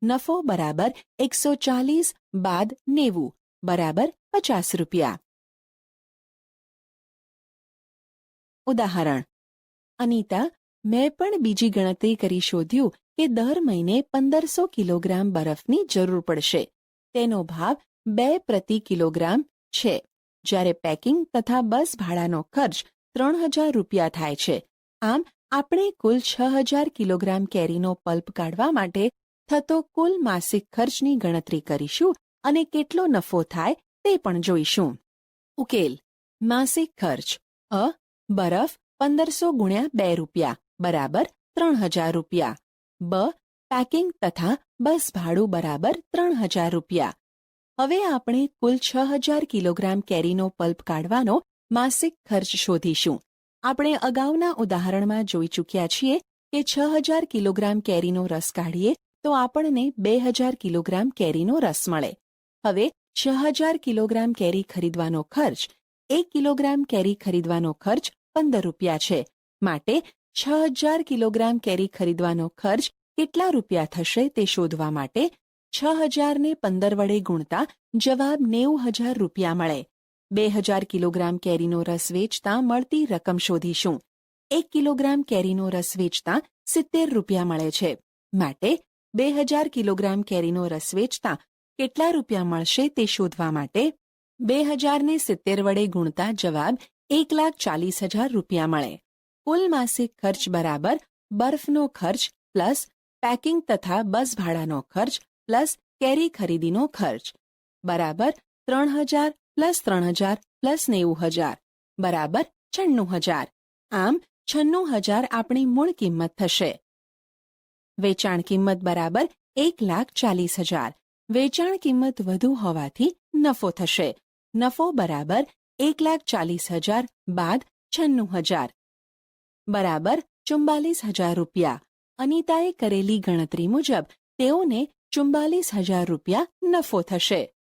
નફો બરાબર 140 બાદ 90 બરાબર 50 રૂપિયા. ઉદાહરણ: અનિતા, મેં પણ બીજી ગણતરી કરી શોધ્યું કે દર મહિને 1,500 કિલોગ્રામ બરફની જરૂર પડશે. તેનો ભાવ 2 પ્રતિ કિલોગ્રામ છે. જ્યારે પેકિંગ તથા બસ ભાડાનો ખર્ચ 3,000 રૂપિયા થાય છે. આમ આપણે કુલ 6,000 કિલોગ્રામ કેરીનો પલ્પ કાઢવા માટે થતો કુલ માસિક ખર્ચની ગણતરી કરીશું અને કેટલો નફો થાય તે પણ જોઈશું. ઉકેલ: માસિક ખર્ચ: બરફ 1,500 ગુણ્યા 2 રૂપિયા બરાબર 3,000 રૂપિયા. પેકિંગ તથા બસ ભાડું બરાબર 3,000 રૂપિયા. હવે આપણે કુલ 6,000 કિલોગ્રામ કેરીનો પલ્પ કાઢવાનો માસિક ખર્ચ શોધીશું. આપણે અગાઉના ઉદાહરણમાં જોઈ ચૂક્યા છીએ કે 6,000 કિલોગ્રામ કેરીનો રસ કાઢીએ તો આપણને 2,000 કિલોગ્રામ કેરીનો રસ મળે. હવે 6,000 કિલોગ્રામ કેરી ખરીદવાનો ખર્ચ 1 કિલોગ્રામ કેરી ખરીદવાનો ખર્ચ 15 રૂપિયા છે. માટે 6,000 કિલોગ્રામ કેરી ખરીદવાનો ખર્ચ કેટલા રૂપિયા થશે તે શોધવા માટે 6,015 વડે ગુણતા જવાબ 90,000 રૂપિયા મળે. 2,000 કિલોગ્રામ કેરીનો રસ વેચતા મળતી રકમ શોધીશું. 1 કિલોગ્રામ કેરીનો રસ વેચતા 70 રૂપિયા મળે છે. માટે 2,000 કિલોગ્રામ કેરીનો રસ વેચતા કેટલા રૂપિયા મળશે તે શોધવા માટે 2,000 ને 70 વડે ગુણતા જવાબ 1,40,000 રૂપિયા મળે. કુલ માસિક ખર્ચ બરાબર બરફનો ખર્ચ પ્લસ પેકિંગ તથા બસ ભાડાનો ખર્ચ પ્લસ કેરી ખરીદીનો ખર્ચ બરાબર 3,000 પ્લસ 3,000 પ્લસ 90,000 બરાબર 96,000. આમ 96,000 આપણી મૂળ કિંમત થશે. વેચાણ કિંમત બરાબર 1,40,000. વેચાણ કિંમત વધુ હોવાથી નફો થશે. નફો બરાબર 1,40,000 બાદ 96,000 બરાબર 44,000 રૂપિયા. અનિતાએ કરેલી ગણતરી મુજબ તેઓને 44,000 રૂપિયા નફો થશે.